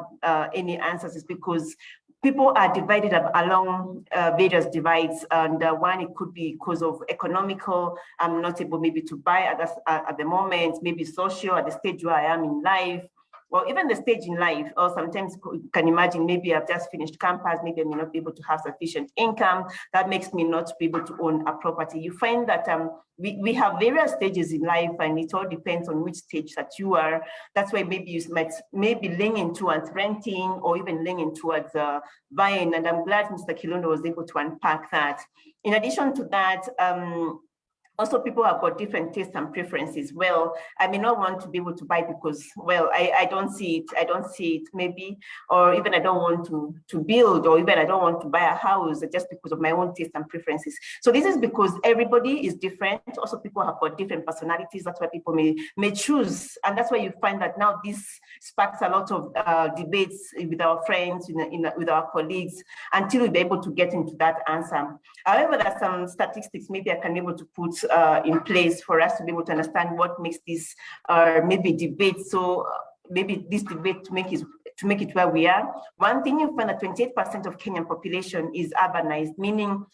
any answers is because people are divided along various divides. And one, it could be because of economical, I'm not able maybe to buy at the moment, maybe social, at the stage where I am in life, or even the stage in life, or sometimes you can imagine maybe I've just finished campus, maybe I may not be able to have sufficient income. That makes me not be able to own a property. You find that we have various stages in life, and it all depends on which stage that you are. That's why maybe you might maybe leaning towards renting or even leaning towards buying. And I'm glad Mr. Kilundo was able to unpack that. In addition to that, also, people have got different tastes and preferences. Well, I may not want to be able to buy because, well, I don't see it. I don't see it maybe, or even I don't want to build, or even I don't want to buy a house just because of my own taste and preferences. So this is because everybody is different. Also, people have got different personalities. That's why people may choose. And that's why you find that now this sparks a lot of debates with our friends, with our colleagues, until we're able to get into that answer. However, there are some statistics maybe I can be able to put in place for us to be able to understand what makes this maybe debate. So maybe this debate to make it where we are. One thing, you find that 28% of Kenyan population is urbanized, meaning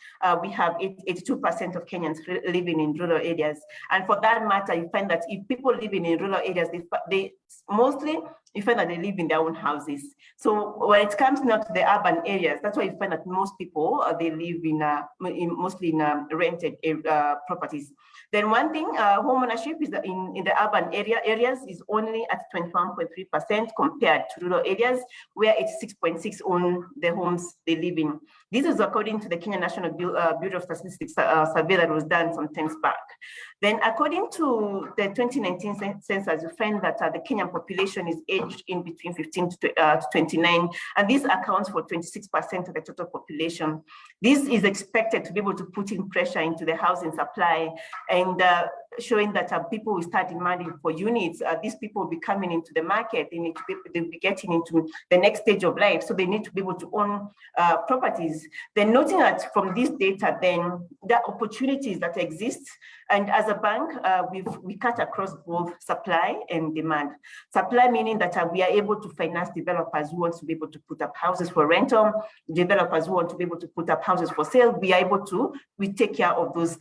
we have 82% of Kenyans living in rural areas. And for that matter, you find that if people living in rural areas, they mostly, you find that they live in their own houses. So when it comes now to the urban areas, that's why you find that most people, they live mostly in rented properties. Then one thing, home ownership is in the urban areas is only at 21.3% compared to rural areas, where 86.6% own the homes they live in. This is according to the Kenya National Bureau of Statistics survey that was done some time back. Then according to the 2019 census, you find that the Kenyan population is aged in between 15 to 29, and this accounts for 26% of the total population. This is expected to be able to put in pressure into the housing supply, and showing that people will start demanding for units. These people will be coming into the market. They'll be getting into the next stage of life, so they need to be able to own properties. Then noting that from this data, then there are opportunities that exist. And as a bank, we cut across both supply and demand. Supply meaning that we are able to finance developers who want to be able to put up houses for rental, developers who want to be able to put up houses for sale. We take care of those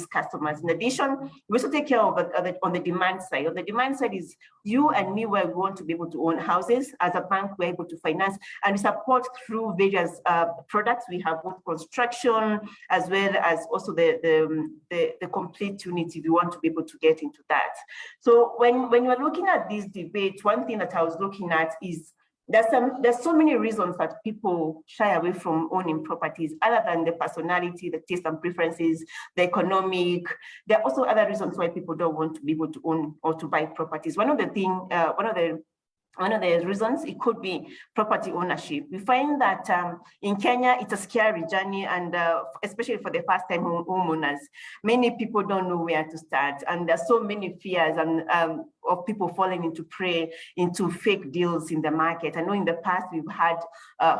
customers. In addition, we also take care of on the demand side. On the demand side is you and me, where we want to be able to own houses. As a bank, we're able to finance and support through various products. We have both construction as well as also the complete unit if you want to be able to get into that. So when you're looking at this debate, one thing that I was looking at is there's so many reasons that people shy away from owning properties, other than the personality, the taste and preferences, the economic. There are also other reasons why people don't want to be able to own or to buy properties. One of the reasons, it could be property ownership. We find that in Kenya, it's a scary journey, and especially for the first-time homeowners, many people don't know where to start, and there's so many fears and of people falling into fake deals in the market. I know in the past we've had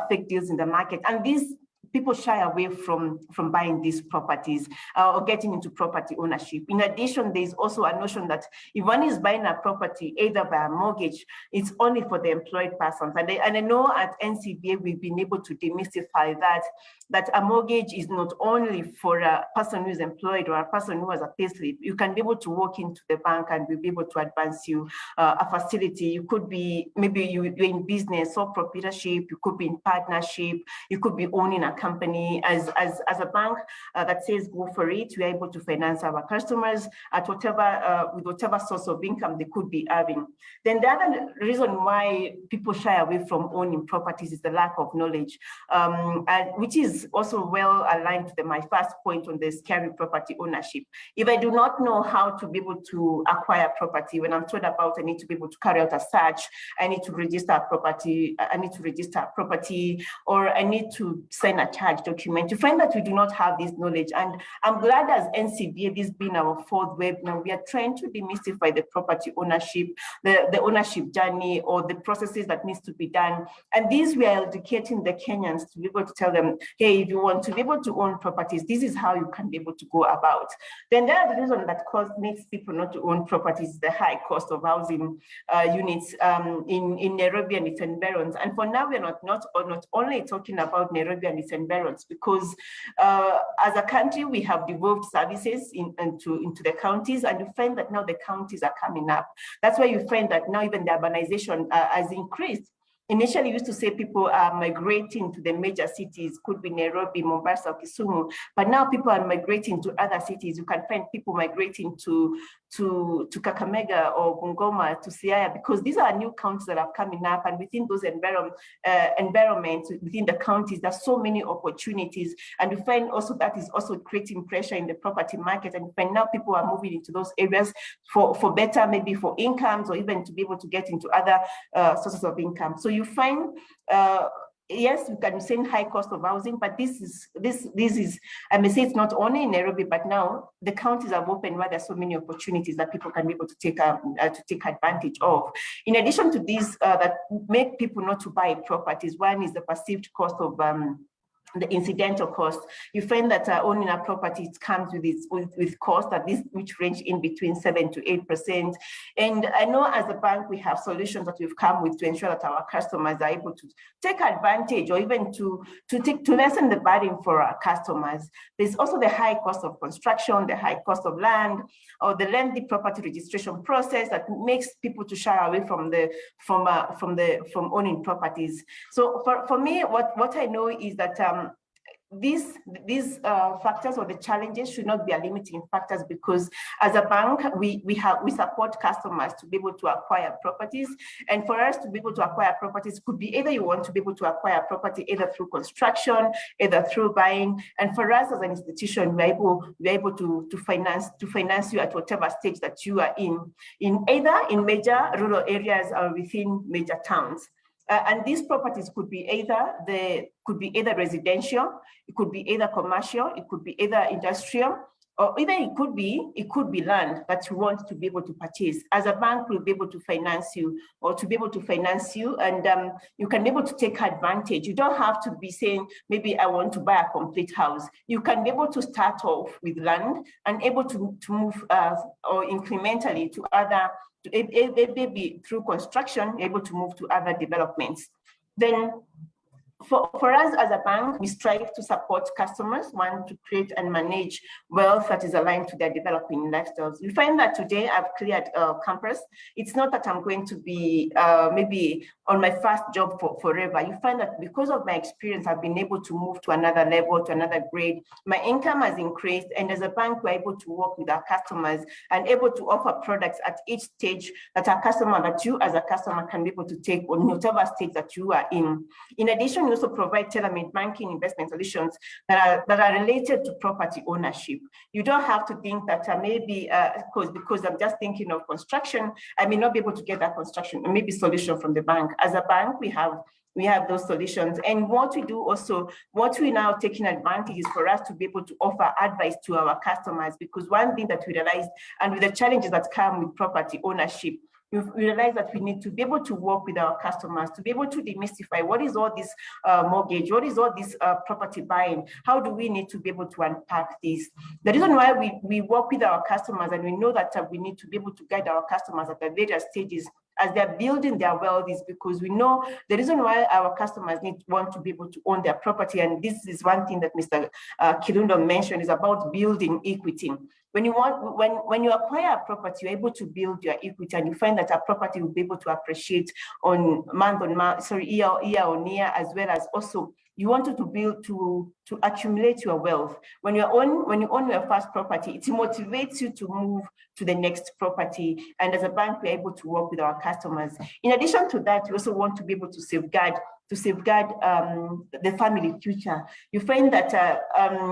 fake deals in the market, and these people shy away from buying these properties or getting into property ownership. In addition, there's also a notion that if one is buying a property, either by a mortgage, it's only for the employed persons. And I know at NCBA, we've been able to demystify that a mortgage is not only for a person who is employed or a person who has a payslip. You can be able to walk into the bank and we'll be able to advance you a facility. You could be, maybe you're in business or proprietorship, you could be in partnership, you could be owning a company. As a bank that says go for it, we are able to finance our customers at with whatever source of income they could be having. Then the other reason why people shy away from owning properties is the lack of knowledge, which is also well aligned to my first point on the scary property ownership. If I do not know how to be able to acquire property, when I'm told about I need to be able to carry out a search, I need to register a property, or I need to sign a charge document, you find that we do not have this knowledge. And I'm glad as NCBA, this being our fourth webinar, we are trying to demystify the property ownership, the ownership journey, or the processes that needs to be done. And these, we are educating the Kenyans to be able to tell them, hey, if you want to be able to own properties, this is how you can be able to go about. Then the other reason that makes people not to own properties is the high cost of housing units in Nairobi and its environs. And for now, we're not only talking about Nairobi and its environs, because as a country, we have devolved services into the counties, and you find that now the counties are coming up. That's why you find that now even the urbanization has increased. Initially, we used to say people are migrating to the major cities, could be Nairobi, Mombasa, Kisumu, but now people are migrating to other cities. You can find people migrating to Kakamega or Bungoma, to Siaya, because these are new counties that are coming up, and within those environments, within the counties, there's so many opportunities, and you find also that is also creating pressure in the property market, and you find now people are moving into those areas for better, maybe for incomes, or even to be able to get into other sources of income. So you find, yes, you can say high cost of housing, but this is, I may say it's not only in Nairobi, but now the counties are open where there's so many opportunities that people can be able to take advantage of. In addition to these that make people not to buy properties, one is the perceived cost of the incidental cost. You find that owning a property, it comes with cost that which range in between 7 to 8%. And I know as a bank, we have solutions that we've come with to ensure that our customers are able to take advantage, or even to lessen the burden for our customers. There's also the high cost of construction, the high cost of land, or the lengthy property registration process that makes people to shy away from owning properties. So for me, what I know is that these factors or the challenges should not be a limiting factors, because as a bank, we support customers to be able to acquire properties. And for us to be able to acquire properties could be either you want to be able to acquire property either through construction, either through buying. And for us as an institution, we're able to finance you at whatever stage that you are in either in major rural areas or within major towns. And these properties could be either residential, it could be either commercial, it could be either industrial, or even it could be land that you want to be able to purchase. As a bank, we'll be able to finance you, and you can be able to take advantage. You don't have to be saying, maybe I want to buy a complete house. You can be able to start off with land and able to move or incrementally to other, maybe through construction, able to move to other developments. Then for us as a bank, we strive to support customers, one, to create and manage wealth that is aligned to their developing lifestyles. We find that today I've cleared campus. It's not that I'm going to be maybe on my first job forever. You find that because of my experience, I've been able to move to another level, to another grade. My income has increased, and as a bank, we're able to work with our customers and able to offer products at each stage that you as a customer can be able to take on whatever stage that you are in. In addition, we also provide tailor-made banking investment solutions that are related to property ownership. You don't have to think that maybe because I'm just thinking of construction, I may not be able to get that construction or maybe solution from the bank. As a bank, we have those solutions. And what we do also, what we're now taking advantage is for us to be able to offer advice to our customers, because one thing that we realized, and with the challenges that come with property ownership, we realize that we need to be able to work with our customers to be able to demystify what is all this mortgage, what is all this property buying, how do we need to be able to unpack this. The reason why we work with our customers, and we know that we need to be able to guide our customers at the various stages as they're building their wealth, is because we know the reason why our customers want to be able to own their property. And this is one thing that Mr. Kilundo mentioned, is about building equity. When you acquire a property, you're able to build your equity, and you find that a property will be able to appreciate on year on year, as well as also you wanted to build to accumulate your wealth. When you own your first property, it motivates you to move to the next property. And as a bank, we're able to work with our customers. In addition to that, we also want to be able to safeguard the family future. You find that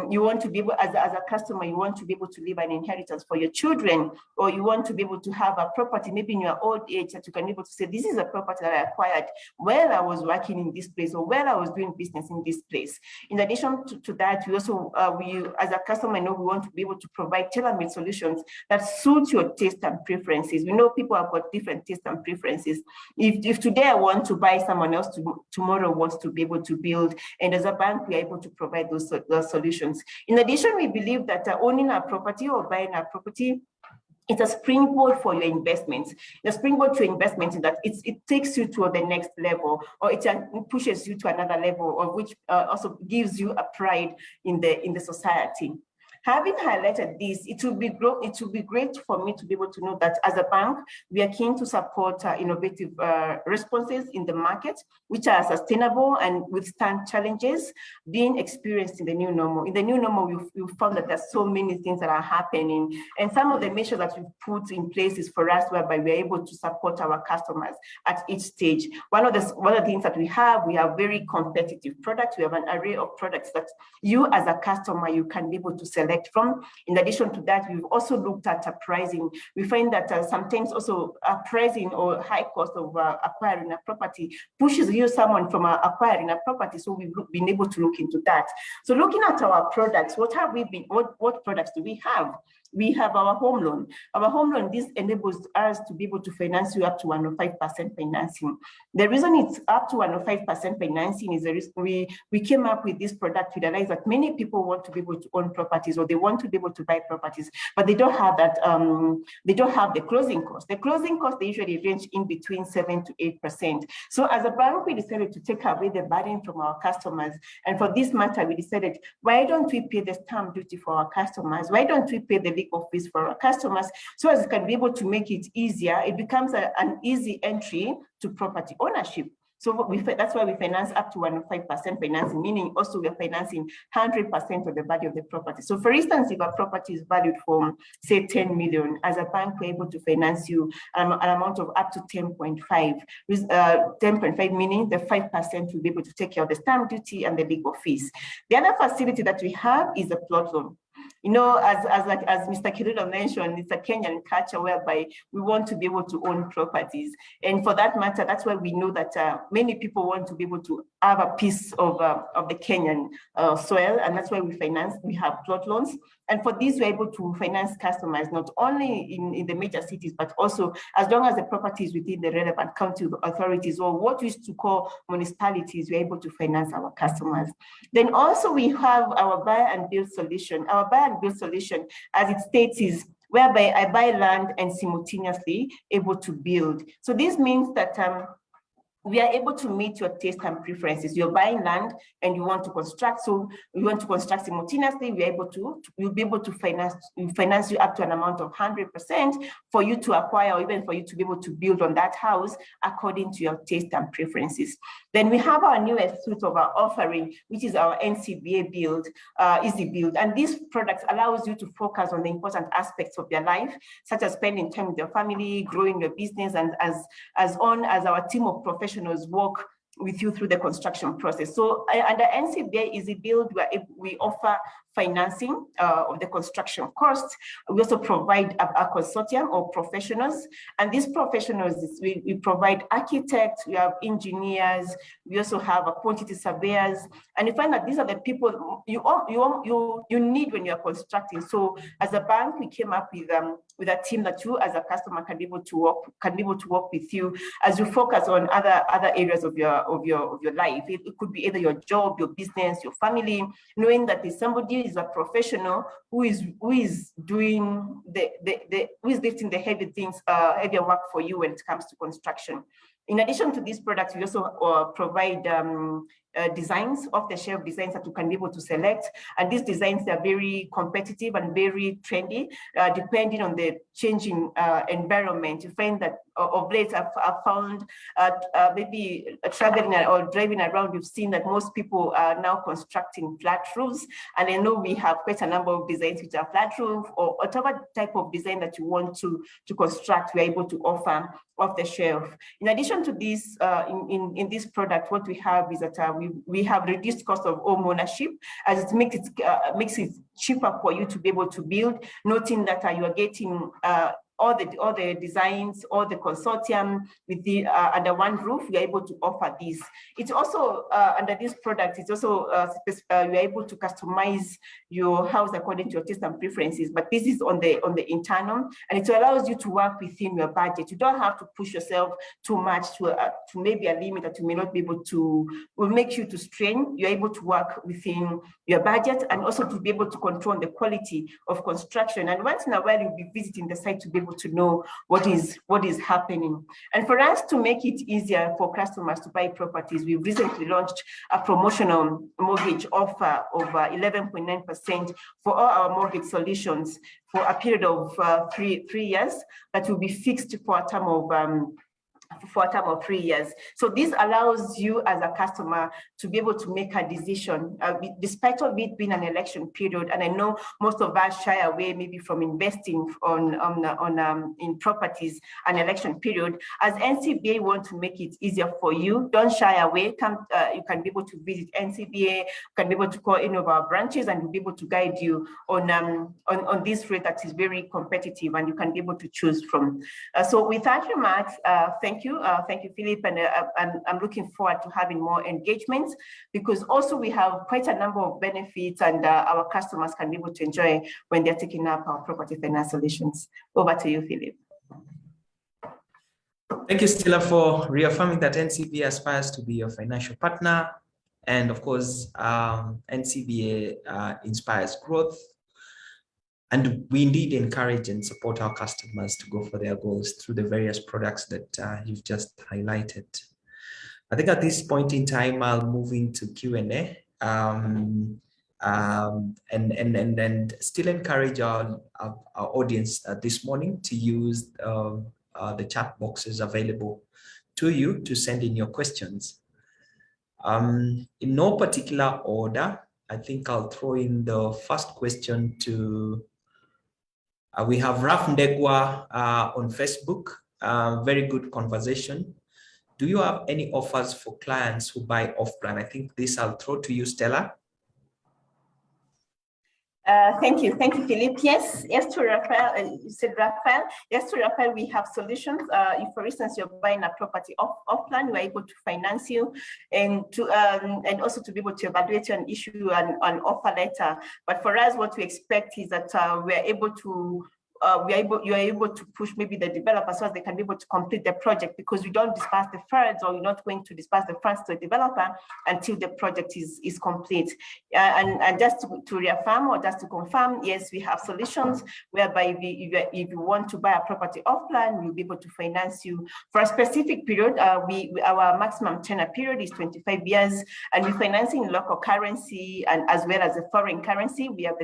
you want to be able, as a customer, you want to be able to leave an inheritance for your children, or you want to be able to have a property, maybe in your old age, that you can be able to say, this is a property that I acquired while I was working in this place, or while I was doing business in this place. In addition to that, we also, as a customer, know we want to be able to provide tailor-made solutions that suit your taste and preferences. We know people have got different tastes and preferences. If today I want to buy, someone else tomorrow wants to be able to build, and as a bank, we are able to provide those solutions. In addition, we believe that owning a property or buying a property it's a springboard for your investments. The springboard to investment is that it takes you to the next level, or it pushes you to another level, of which also gives you a pride in the society. Having highlighted this, it will be great for me to be able to know that as a bank, we are keen to support innovative responses in the market, which are sustainable and withstand challenges being experienced in the new normal. In the new normal, we've found that there's so many things that are happening, and some of the measures that we've put in place is for us, whereby we're able to support our customers at each stage. One of the things that we have very competitive products. We have an array of products that you as a customer, you can be able to select from. In addition to that, we've also looked at pricing. We find that sometimes also pricing or high cost of acquiring a property pushes you someone from acquiring a property. So we've been able to look into that. So looking at our products, what products do we have? We have our home loan. Our home loan, this enables us to be able to finance you up to 105% financing. The reason it's up to 105% financing is the reason we came up with this product. We realized that many people want to be able to own properties, or they want to be able to buy properties, but they don't have that. They don't have the closing costs. The closing costs, they usually range in between 7 to 8%. So as a bank, we decided to take away the burden from our customers. And for this matter, we decided, why don't we pay the stamp duty for our customers? Why don't we pay the legal fees for our customers, so as we can be able to make it easier? It becomes an easy entry to property ownership. So that's why we finance up to 105% financing, meaning also we're financing 100% of the value of the property. So for instance, if a property is valued for, say, 10 million, as a bank, we're able to finance you an amount of up to 10.5, 10.5, meaning the 5% will be able to take care of the stamp duty and the legal fees. The other facility that we have is a plot loan. You know, as Mr. Kirulo mentioned, it's a Kenyan culture whereby we want to be able to own properties. And for that matter, that's why we know that many people want to be able to have a piece of the Kenyan soil. And that's why we have plot loans. And for this, we're able to finance customers, not only in the major cities, but also as long as the property is within the relevant county authorities, or what we used to call municipalities, we're able to finance our customers. Then also we have our buy and build solution. Our buy and build solution, as it states, is whereby I buy land and simultaneously able to build. So this means that we are able to meet your taste and preferences. You're buying land and you want to construct, so you want to construct simultaneously. We'll be able to finance you up to an amount of 100% for you to acquire, or even for you to be able to build on that house according to your taste and preferences. Then we have our newest suite of our offering, which is our NCBA Build, Easy Build. And this product allows you to focus on the important aspects of your life, such as spending time with your family, growing your business, and as our team of professionals work with you through the construction process. So under NCBA Easy Build, we offer financing of the construction costs. We also provide a consortium of professionals, and these professionals, we provide architects, we have engineers, we also have quantity surveyors, and you find that these are the people you need when you're constructing. So as a bank, we came up with a team that you as a customer can be able to work with you as you focus on other areas of your life. It could be either your job, your business, your family, knowing that there's somebody is a professional who is doing who is lifting the heavier work for you when it comes to construction. In addition to these products, we also provide designs, off-the-shelf designs that you can be able to select. And these designs are very competitive and very trendy, depending on the changing environment. You find that of late, I've found maybe traveling or driving around, you've seen that most people are now constructing flat roofs. And I know we have quite a number of designs which are flat roof, or whatever type of design that you want to construct, we're able to offer off the shelf. In addition to this, in this product, what we have is that we have reduced cost of home ownership, as it makes it cheaper for you to be able to build, noting that you are getting all the designs, all the consortium with the under one roof. We are able to offer this. It's also under this product. It's also you're able to customize your house according to your taste and preferences. But this is on the internal, and it allows you to work within your budget. You don't have to push yourself too much to maybe a limit that you may not be able to, will make you to strain. You're able to work within your budget, and also to be able to control the quality of construction. And once in a while, you'll be visiting the site to be able able to know what is happening. And for us to make it easier for customers to buy properties, we've recently launched a promotional mortgage offer of 11.9% for all our mortgage solutions for a period of 3 years that will be fixed for a term of 3 years. So this allows you as a customer to be able to make a decision, despite of it being an election period. And I know most of us shy away maybe from investing in properties an election period. As NCBA want to make it easier for you, don't shy away. You can be able to visit NCBA, can be able to call any of our branches, and we'll be able to guide you on this rate that is very competitive, and you can be able to choose from. So with that remarks, thank you, Philip, and I'm looking forward to having more engagements, because also we have quite a number of benefits, and our customers can be able to enjoy when they're taking up our property finance solutions. Over to you, Philip. Thank you, Stella, for reaffirming that NCBA aspires to be your financial partner. And of course, NCBA inspires growth. And we indeed encourage and support our customers to go for their goals through the various products that you've just highlighted. I think at this point in time, I'll move into Q&A and still encourage our audience this morning to use the chat boxes available to you to send in your questions. In no particular order, I think I'll throw in the first question to we have Raf Ndegwa on Facebook. Very good conversation. Do you have any offers for clients who buy off-plan? I think this I'll throw to you, Stella. Thank you, Philip. Yes, to Raphael, you said Raphael. Yes, to Raphael, we have solutions. If, for instance, you're buying a property off-plan, we're able to finance you and also to be able to evaluate you and issue an offer letter. But for us, what we expect is that we're able to you are able to push maybe the developer so that they can be able to complete the project, because we don't disperse the funds, or you're not going to disperse the funds to a developer until the project is complete. And just to reaffirm, or just to confirm, yes, we have solutions whereby if you want to buy a property off-plan, we'll be able to finance you for a specific period. Our maximum tenure period is 25 years, and we're financing in local currency and as well as a foreign currency. We have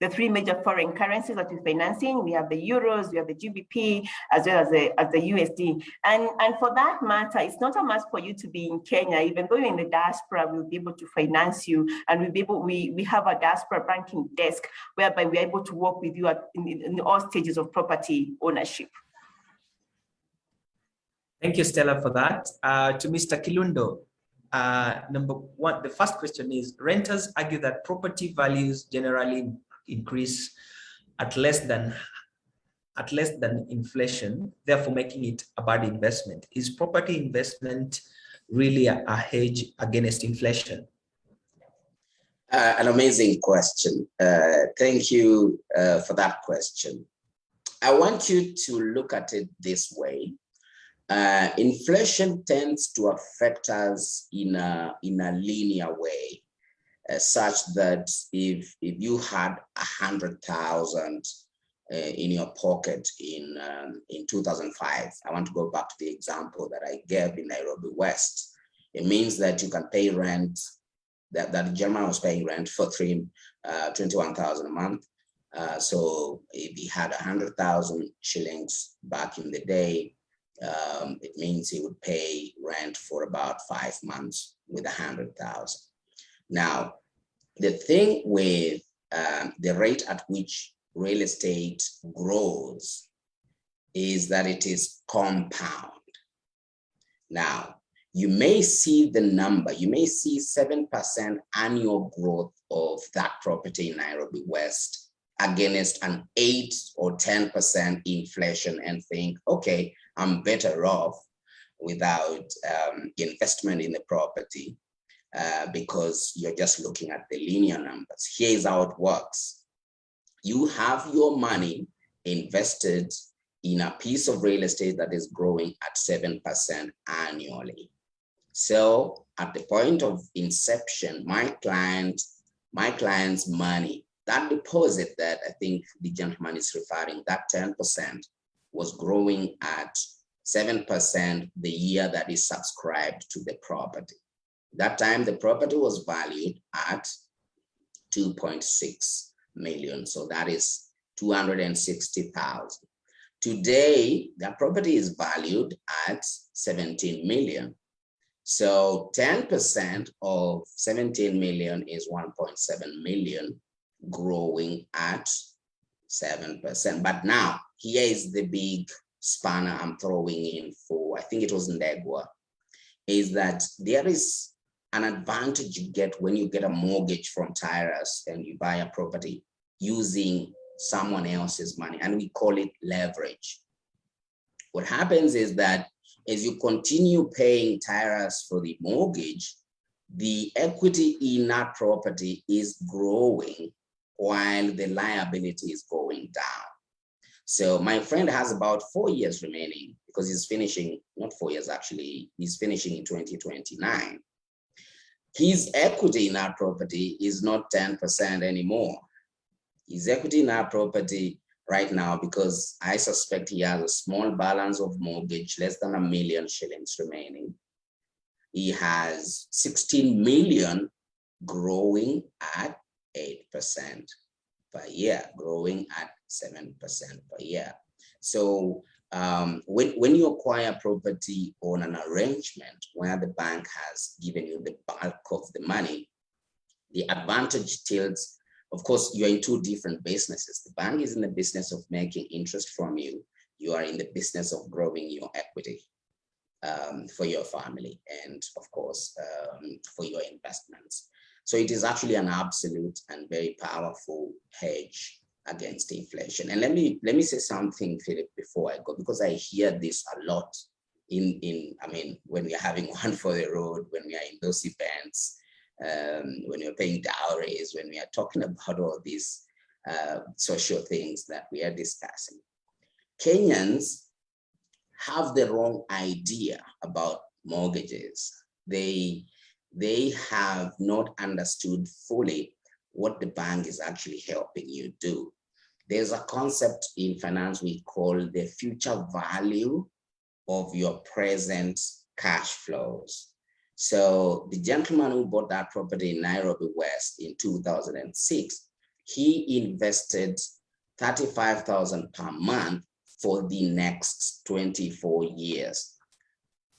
the three major foreign currencies that we're financing. We have the euros, we have the GBP, as well as the USD. And for that matter, it's not a must for you to be in Kenya. Even though you're in the diaspora, we'll be able to finance you. And we have a diaspora banking desk whereby we're able to work with you in all stages of property ownership. Thank you, Stella, for that. To Mr. Kilundo, number one, the first question is, renters argue that property values generally increase at less than inflation, therefore making it a bad investment. Is property investment really a hedge against inflation? An amazing question. Thank you for that question. I want you to look at it this way. Inflation tends to affect us in a linear way. Such that if you had 100,000 in your pocket in 2005, I want to go back to the example that I gave in Nairobi West. It means that you can pay rent, that the gentleman was paying rent for 21,000 a month. So if he had 100,000 shillings back in the day, it means he would pay rent for about 5 months with 100,000. Now, the thing with the rate at which real estate grows is that it is compound. Now, you may see the number, you may see 7% annual growth of that property in Nairobi West against an 8 or 10% inflation and think, okay, I'm better off without investment in the property. Because you're just looking at the linear numbers. Here's how it works. You have your money invested in a piece of real estate that is growing at 7% annually. So at the point of inception, my client's money that deposit that I think the gentleman is referring, that 10% was growing at 7% the year that is subscribed to the property. That time the property was valued at 2.6 million. So that is 260,000. Today, that property is valued at 17 million. So 10% of 17 million is 1.7 million, growing at 7%. But now, here is the big spanner I'm throwing in for, I think it was Ndegwa, is that there is an advantage you get when you get a mortgage from Tyrus and you buy a property using someone else's money, and we call it leverage. What happens is that as you continue paying Tyrus for the mortgage, the equity in that property is growing while the liability is going down. So my friend has about 4 years remaining because he's finishing, not 4 years actually, he's finishing in 2029. His equity in that property is not 10% anymore. His equity in our property right now, because I suspect he has a small balance of mortgage, less than 1 million shillings remaining. He has 16 million growing at 8% per year, growing at 7% per year. So when you acquire property on an arrangement where the bank has given you the bulk of the money, the advantage tilts. Of course, you're in two different businesses. The bank is in the business of making interest from you. You are in the business of growing your equity for your family and, of course, for your investments. So it is actually an absolute and very powerful hedge against inflation. And let me say something, Philip, before I go, because I hear this a lot when we are having one for the road, when we are in those events, when we're paying dowries, when we are talking about all these social things that we are discussing. Kenyans have the wrong idea about mortgages. They have not understood fully what the bank is actually helping you do. There's a concept in finance we call the future value of your present cash flows. So the gentleman who bought that property in Nairobi West in 2006, he invested 35,000 per month for the next 24 years.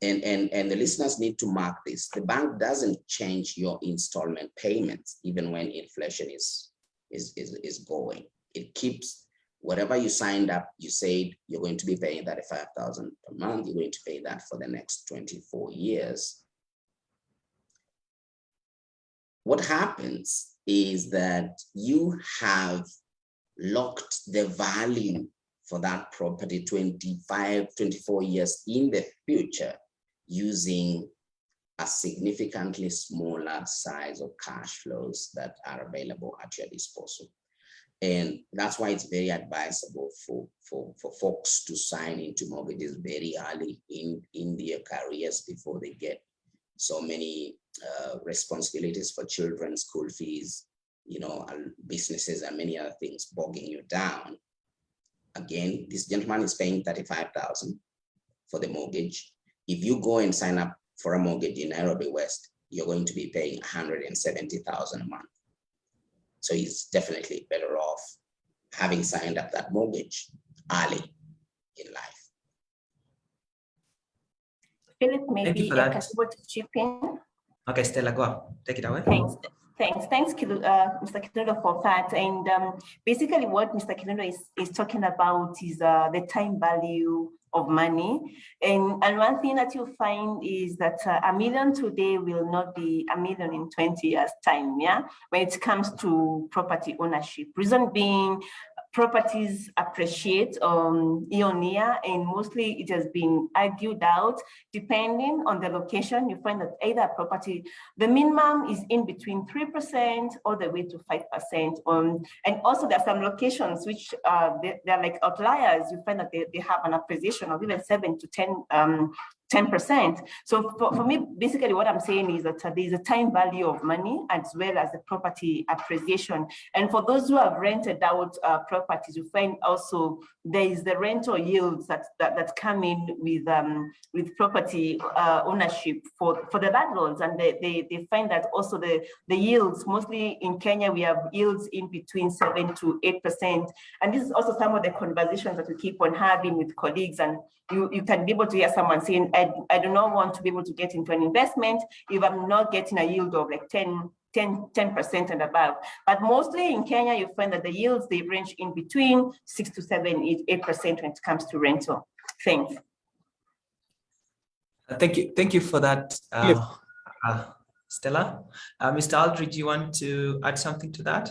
And the listeners need to mark this. The bank doesn't change your installment payments, even when inflation is going. It keeps whatever you signed up, you said you're going to be paying 35,000 per month, you're going to pay that for the next 24 years. What happens is that you have locked the value for that property 25, 24 years in the future using a significantly smaller size of cash flows that are available at your disposal. And that's why it's very advisable for folks to sign into mortgages very early in their careers before they get so many responsibilities for children, school fees, businesses and many other things bogging you down. Again, this gentleman is paying 35,000 for the mortgage. If you go and sign up for a mortgage in Nairobi West, you're going to be paying 170,000 a month. So he's definitely better off having signed up that mortgage early in life. Philip, maybe I can chip in. Okay, Stella, go on. Take it away. Thanks, Mr. Kirundo, for that. And basically what Mr. Kirundo is talking about is the time value of money. And one thing that you'll find is that $1 million today will not be $1 million in 20 years' time, yeah, when it comes to property ownership. Reason being, properties appreciate year on year, and mostly it has been argued out. Depending on the location, you find that either property, the minimum is in between 3% all the way to 5%. And also there are some locations which they're like outliers. You find that they have an appreciation of even 7 to 10%. So for me, basically what I'm saying is that there's a time value of money as well as the property appreciation. And for those who have rented out properties, you find also there is the rental yields that come in with property ownership for the landlords. And they find that also the yields, mostly in Kenya, we have yields in between 7 to 8%. And this is also some of the conversations that we keep on having with colleagues. And you can be able to hear someone saying, I do not want to be able to get into an investment if I'm not getting a yield of like 10% and above. But mostly in Kenya, you find that the yields, they range in between 6 to 7, 8% when it comes to rental. Thanks. Thank you for that, Stella. Mr. Aldridge, you want to add something to that?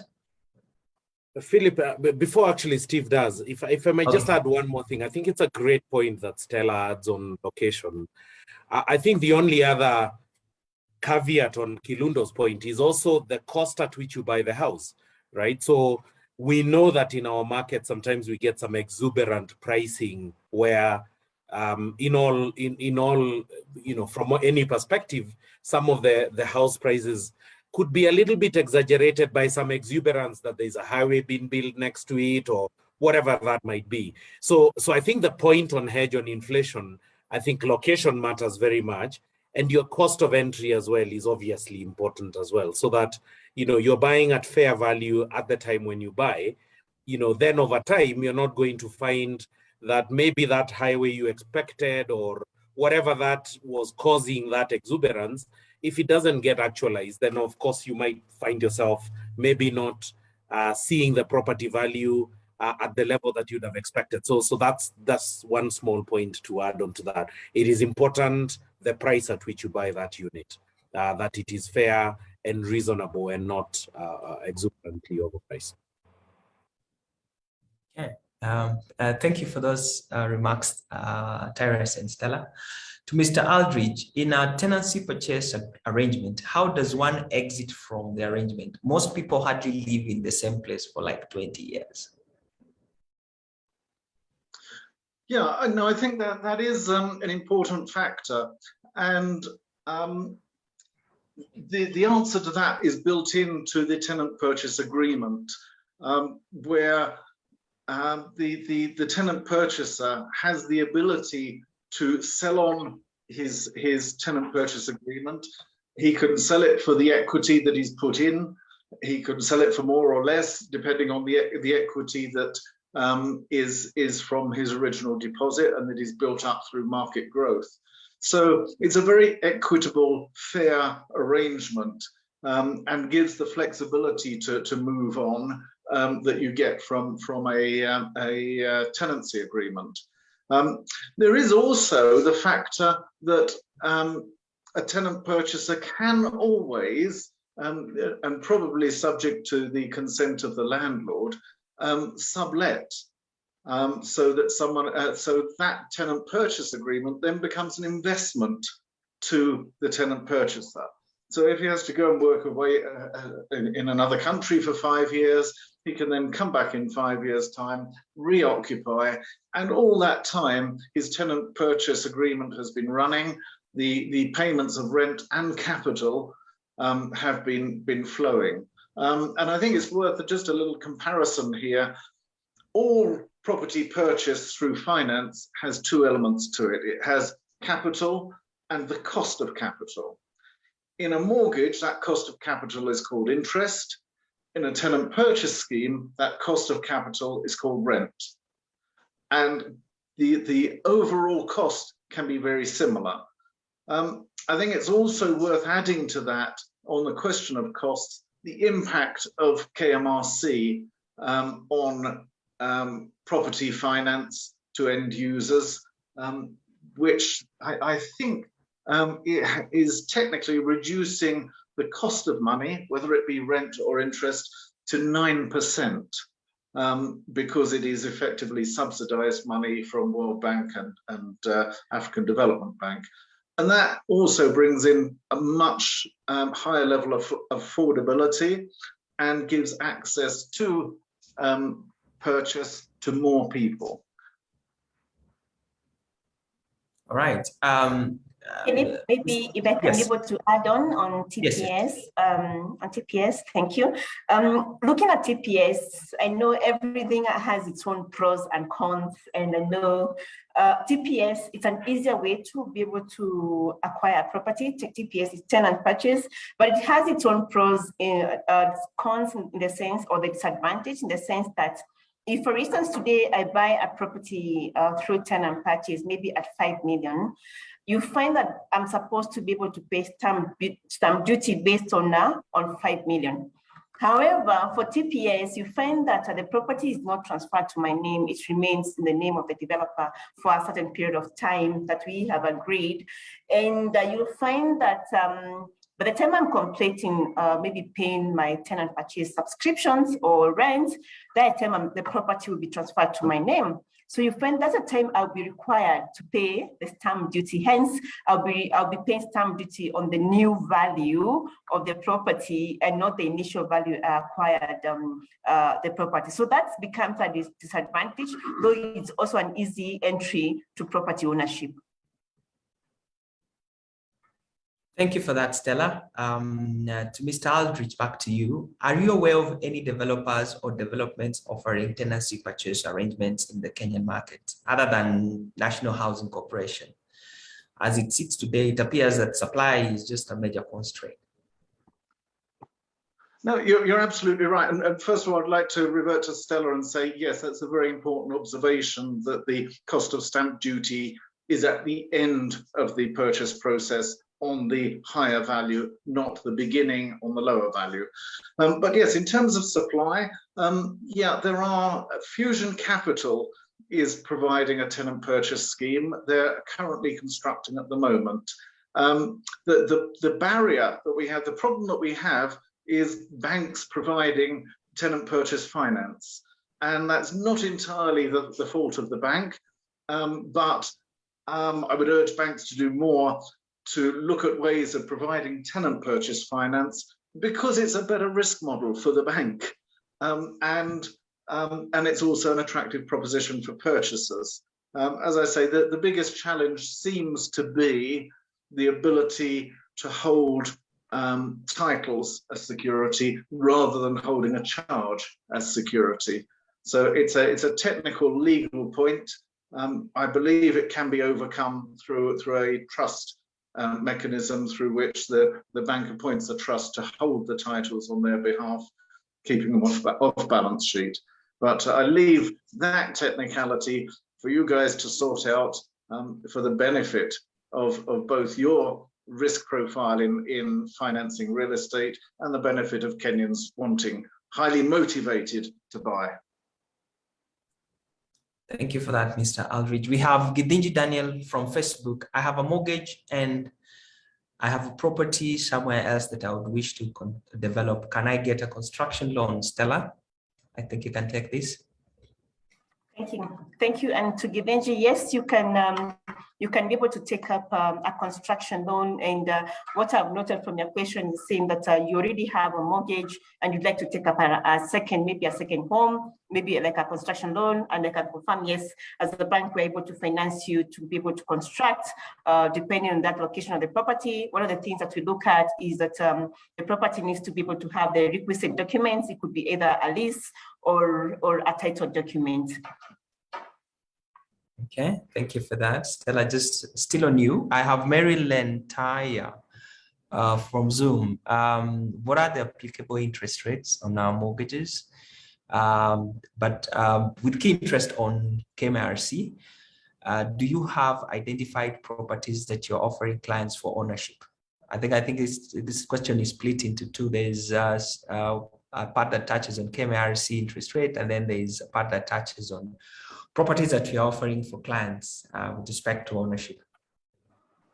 Philip, before actually Steve does, if I might just add one more thing. I think it's a great point that Stella adds on location. I think the only other caveat on Kilundo's point is also the cost at which you buy the house, right? So we know that in our market, sometimes we get some exuberant pricing where in all, you know, from any perspective, some of the house prices could be a little bit exaggerated by some exuberance that there's a highway being built next to it or whatever that might be. So I think the point on hedge on inflation, I think location matters very much. And your cost of entry as well is obviously important as well. So that, you know, you're buying at fair value at the time when you buy, you know, then over time, you're not going to find that maybe that highway you expected or whatever that was causing that exuberance, if it doesn't get actualized, then of course you might find yourself maybe not seeing the property value at the level that you'd have expected. So that's one small point to add on to that. It is important the price at which you buy that unit, that it is fair and reasonable and not exuberantly overpriced. Okay. Thank you for those remarks, Tyrus and Stella. To Mr. Aldridge, in a tenancy purchase arrangement, how does one exit from the arrangement? Most people hardly live in the same place for like 20 years. Yeah, no, I think that is an important factor. And the answer to that is built into the tenant purchase agreement, where the tenant purchaser has the ability to sell on his tenant purchase agreement. He can sell it for the equity that he's put in. He can sell it for more or less, depending on the equity that is from his original deposit and that is built up through market growth. So it's a very equitable, fair arrangement and gives the flexibility to move on that you get from a tenancy agreement. There is also the factor that a tenant purchaser can always, and probably subject to the consent of the landlord, sublet, so that so that tenant purchase agreement then becomes an investment to the tenant purchaser. So if he has to go and work away in another country for 5 years, he can then come back in 5 years' time, reoccupy, and all that time his tenant purchase agreement has been running. The payments of rent and capital have been flowing. And I think it's worth just a little comparison here. All property purchase through finance has two elements to it. It has capital and the cost of capital. In a mortgage, that cost of capital is called interest. In a tenant purchase scheme, that cost of capital is called rent. And the overall cost can be very similar. I think it's also worth adding to that on the question of costs, the impact of KMRC on property finance to end users, which I think it is technically reducing the cost of money, whether it be rent or interest, to 9%, because it is effectively subsidized money from World Bank and African Development Bank. And that also brings in a much higher level of affordability and gives access to purchase to more people. All right. Maybe if I can be able to add on TPS, Yes. Thank you. Looking at TPS, I know everything has its own pros and cons, and I know TPS, it's an easier way to be able to acquire a property. TPS is tenant purchase, but it has its own pros, cons in the sense, or the disadvantage in the sense that if, for instance, today I buy a property through tenant purchase, maybe at 5 million, you find that I'm supposed to be able to pay stamp duty based on 5 million. However, for TPS, you find that the property is not transferred to my name. It remains in the name of the developer for a certain period of time that we have agreed. And you'll find that by the time I'm completing, maybe paying my tenant purchase subscriptions or rent, that time the property will be transferred to my name. So you find that's a time I'll be required to pay the stamp duty. Hence, I'll be paying stamp duty on the new value of the property and not the initial value I acquired the property. So that becomes a disadvantage, though it's also an easy entry to property ownership. Thank you for that, Stella. To Mr. Aldridge, back to you. Are you aware of any developers or developments offering tenancy purchase arrangements in the Kenyan market, other than National Housing Corporation? As it sits today, it appears that supply is just a major constraint. No, you're absolutely right. And first of all, I'd like to revert to Stella and say, yes, that's a very important observation, that the cost of stamp duty is at the end of the purchase process on the higher value, not the beginning on the lower value. But yes, in terms of supply, yeah, there are, Fusion Capital is providing a tenant purchase scheme. They're currently constructing at the moment. The barrier that we have, the problem that we have is banks providing tenant purchase finance. And that's not entirely the fault of the bank, but I would urge banks to do more to look at ways of providing tenant purchase finance, because it's a better risk model for the bank. And it's also an attractive proposition for purchasers. As I say, the biggest challenge seems to be the ability to hold titles as security rather than holding a charge as security. So it's a technical legal point. I believe it can be overcome through a trust mechanism through which the bank appoints a trust to hold the titles on their behalf, keeping them off balance sheet. But I leave that technicality for you guys to sort out for the benefit of both your risk profile in financing real estate and the benefit of Kenyans wanting, highly motivated to buy. Thank you for that, Mr. Aldridge. We have Gidinji Daniel from Facebook. I have a mortgage and I have a property somewhere else that I would wish to develop. Can I get a construction loan? Stella, I think you can take this. Thank you. Thank you. And to Gidinji, yes, you can be able to take up a construction loan. And what I've noted from your question is saying that you already have a mortgage and you'd like to take up maybe a second home, maybe like a construction loan. And I can confirm, yes, as the bank, we're able to finance you to be able to construct, depending on that location of the property. One of the things that we look at is that the property needs to be able to have the requisite documents. It could be either a lease or a title document. Okay, thank you for that. Stella, just still on you. I have Mary Lentaya from Zoom. What are the applicable interest rates on our mortgages? But with key interest on KMRC, do you have identified properties that you're offering clients for ownership? I think this question is split into two. There's a part that touches on KMRC interest rate, and then there's a part that touches on properties that we are offering for clients with respect to ownership.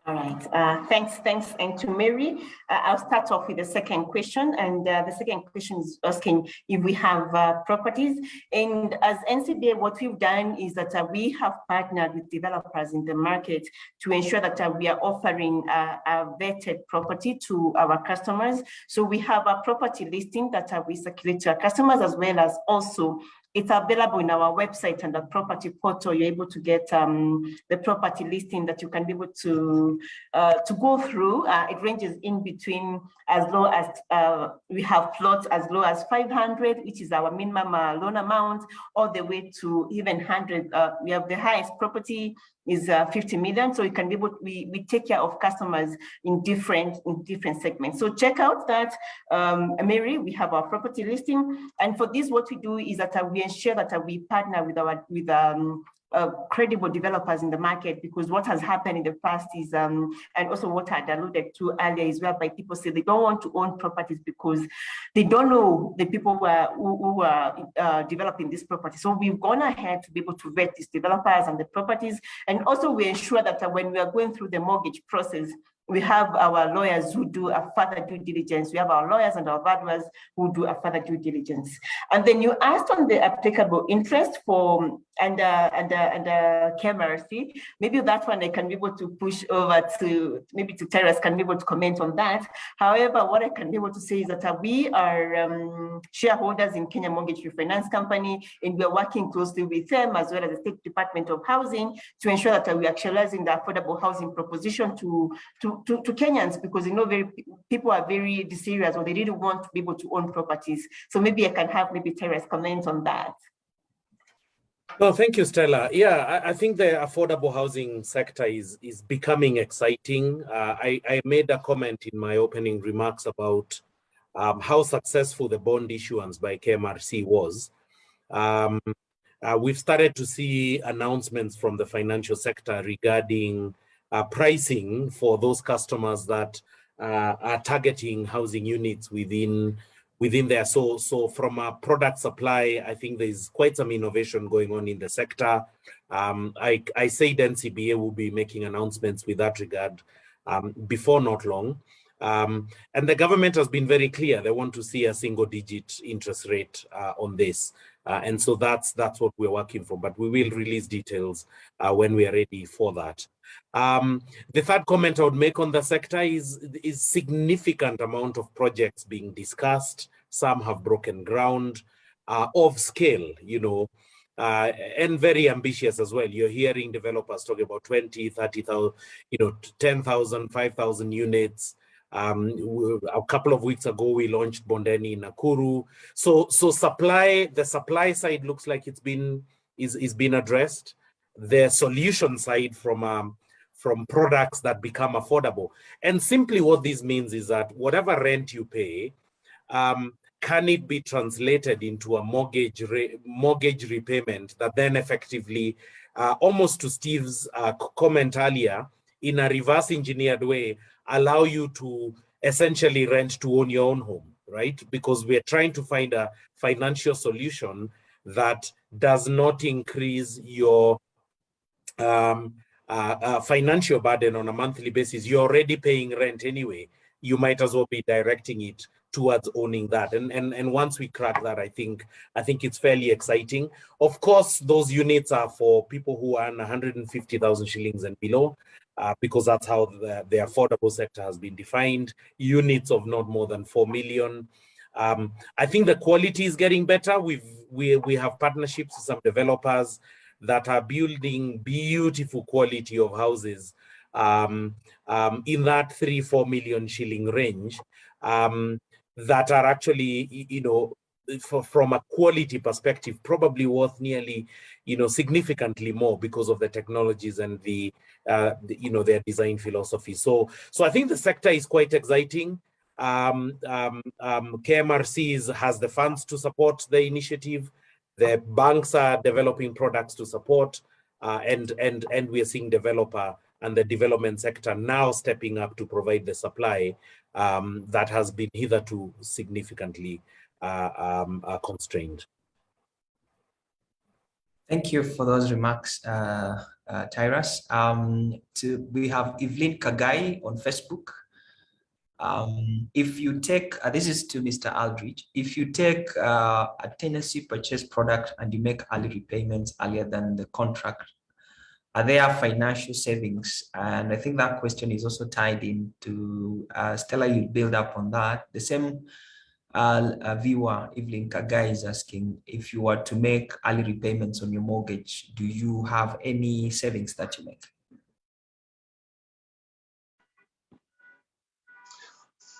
All right, thanks. And to Mary, I'll start off with the second question. And the second question is asking if we have properties. And as NCBA, what we've done is that we have partnered with developers in the market to ensure that we are offering a vetted property to our customers. So we have a property listing that we circulate to our customers, as well as also It's available in our website and the property portal. You're able to get the property listing that you can be able to go through. It ranges in between as low as, we have plots as low as 500, which is our minimum loan amount, all the way to even 100. We have the highest property is 50 million. So you can be able, we take care of customers in different segments. So check out that, Mary, we have our property listing. And for this, what we do is that we ensure that we partner with credible developers in the market, because what has happened in the past is, and also what I alluded to earlier, is whereby people say they don't want to own properties because they don't know the people who are developing this property. So we've gone ahead to be able to vet these developers and the properties, and also we ensure that when we are going through the mortgage process, we have our lawyers who do a further due diligence. We have our lawyers and our valuers who do a further due diligence. And then you asked on the applicable interest for and KMRC. Maybe that one I can be able to push over to, maybe to Tyrus can be able to comment on that. However, what I can be able to say is that we are shareholders in Kenya Mortgage Refinance Company, and we are working closely with them as well as the State Department of Housing to ensure that we are actualizing the affordable housing proposition to Kenyans, because people are very serious, or they really want to be able to own properties. So maybe I can have Tyrus comment on that. No, thank you, Stella. Yeah, I think the affordable housing sector is becoming exciting. I made a comment in my opening remarks about how successful the bond issuance by KMRC was. We've started to see announcements from the financial sector regarding pricing for those customers that are targeting housing units within there. So from a product supply, I think there's quite some innovation going on in the sector. I say NCBA will be making announcements with that regard before not long. And the government has been very clear. They want to see a single-digit interest rate on this. And so that's what we're working for. But we will release details when we are ready for that. The third comment I would make on the sector is significant amount of projects being discussed. Some have broken ground of scale, and very ambitious as well. You're hearing developers talking about 20, 30,000, 10,000, 5,000 units. A couple of weeks ago, we launched Bondeni in Nakuru. So the supply side looks like it's been addressed. The solution side from products that become affordable. And simply what this means is that whatever rent you pay, can it be translated into a mortgage repayment that then effectively, almost to Steve's comment earlier, in a reverse engineered way, allow you to essentially rent to own your own home, right? Because we're trying to find a financial solution that does not increase your financial burden on a monthly basis. You're already paying rent anyway. You might as well be directing it towards owning that. And once we crack that, I think it's fairly exciting. Of course, those units are for people who earn 150,000 shillings and below, because that's how the affordable sector has been defined. Units of not more than 4 million. I think the quality is getting better. We have partnerships with some developers that are building beautiful quality of houses in that 3-4 million shilling range, that are actually, from a quality perspective, probably worth nearly, significantly more because of the technologies and their design philosophy. So I think the sector is quite exciting. KMRC has the funds to support the initiative. The banks are developing products to support, and we are seeing developer and the development sector now stepping up to provide the supply that has been hitherto significantly constrained. Thank you for those remarks, Tyrus. We have Evelyn Kagai on Facebook. If you take, this is to Mr. Aldridge, if you take a tenancy purchase product and you make early repayments earlier than the contract, are there financial savings? And I think that question is also tied into, Stella, you build up on that. The same A viewer, Evelyn Kagai, is asking, if you were to make early repayments on your mortgage, do you have any savings that you make?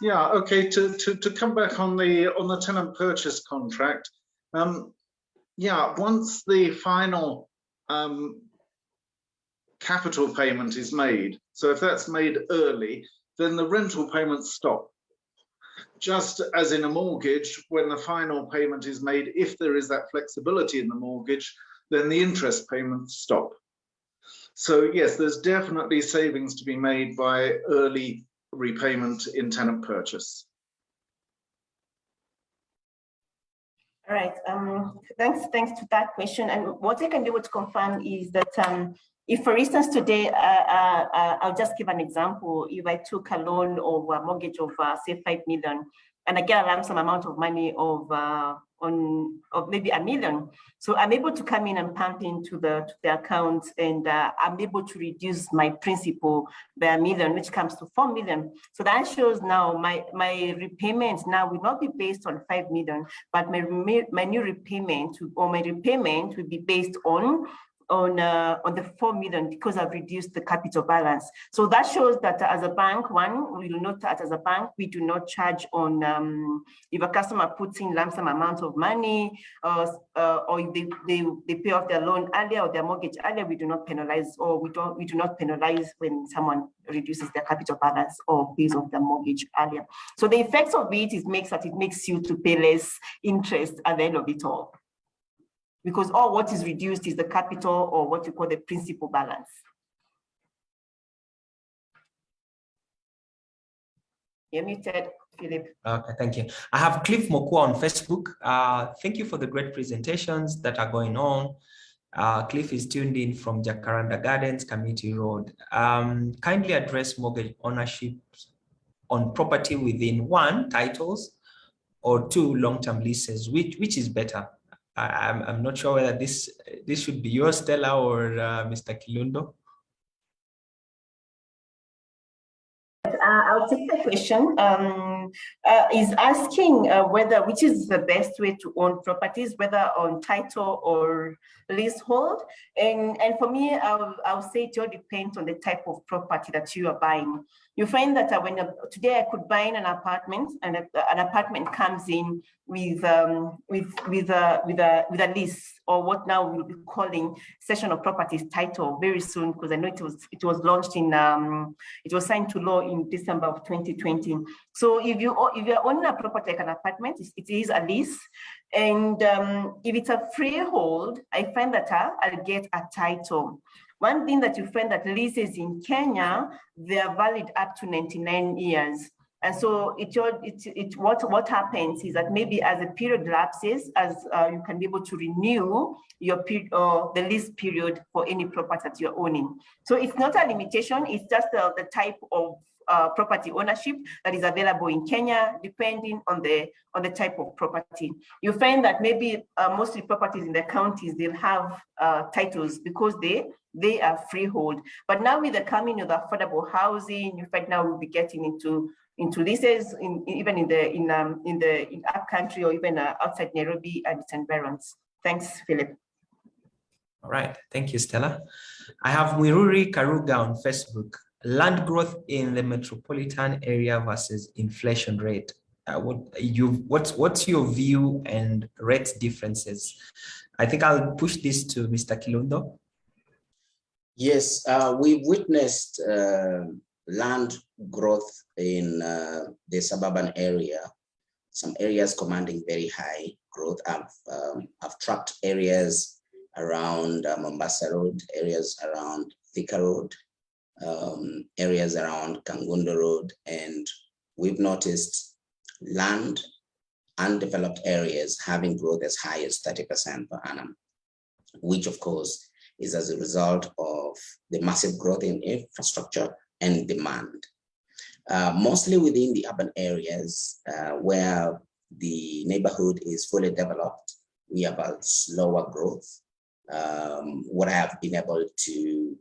Yeah, okay, to come back on the tenant purchase contract, yeah, once the final capital payment is made, so if that's made early, then the rental payments stop. Just as in a mortgage, when the final payment is made, if there is that flexibility in the mortgage, then the interest payments stop. So yes, there's definitely savings to be made by early repayment in tenant purchase. All right, thanks to that question. And what I can be able to confirm is that if, for instance, today, I'll just give an example. If I took a loan or a mortgage of say 5 million, and I get a lump sum amount of money of maybe $1 million, so I'm able to come in and pump into the account, and I'm able to reduce my principal by $1 million, which comes to 4 million. So that shows now my repayments now will not be based on 5 million, but my new repayment or my repayment will be based on the 4 million, because I've reduced the capital balance. So that shows that as a bank, we will note that as a bank, we do not charge on if a customer puts in lump sum amount of money, or if they pay off their loan earlier or their mortgage earlier, we do not penalize, or we do not penalize when someone reduces their capital balance or pays off their mortgage earlier. So the effects of it makes you to pay less interest at the end of it all, because all what is reduced is the capital, or what you call the principal balance. You're muted, Philip. Okay, thank you. I have Cliff Mokua on Facebook. Thank you for the great presentations that are going on. Cliff is tuned in from Jacaranda Gardens, Community Road. Kindly address mortgage ownership on property within 1, titles, or 2, long-term leases. Which is better? I'm not sure whether this should be yours, Stella, or Mr. Kilundo. I'll take the question. Is asking which is the best way to own properties, whether on title or leasehold. And for me, I'll say it all depends on the type of property that you are buying. You find that today I could buy in an apartment, and an apartment comes in with a lease, or what now we'll be calling cession of properties title very soon, because I know it was launched in it was signed to law in December of 2020. So if you're owning a property like an apartment, it is a lease. And if it's a freehold, I find that I'll get a title. One thing that you find that leases in Kenya, they are valid up to 99 years. And so what happens is that maybe as the period lapses, as you can be able to renew your the lease period for any property that you're owning. So it's not a limitation, it's just the type of property ownership that is available in Kenya, depending on the type of property. You find that maybe mostly properties in the counties, they'll have titles because they are freehold. But now with the coming of the affordable housing, you find now we'll be getting into leases even in our country, or even outside Nairobi and its environs. Thanks, Philip. All right, thank you, Stella. I have Wiruri Karuga on Facebook. Land growth in the metropolitan area versus inflation rate. What's your view and rate differences? I think I'll push this to Mr. Kilundo. Yes, we witnessed land growth in the suburban area. Some areas commanding very high growth. I've tracked areas around Mombasa Road, areas around Thika Road, areas around Kangundo Road, and we've noticed land, undeveloped areas having growth as high as 30% per annum, which of course is as a result of the massive growth in infrastructure and demand. Mostly within the urban areas where the neighborhood is fully developed, we have a slower growth. What I have been able to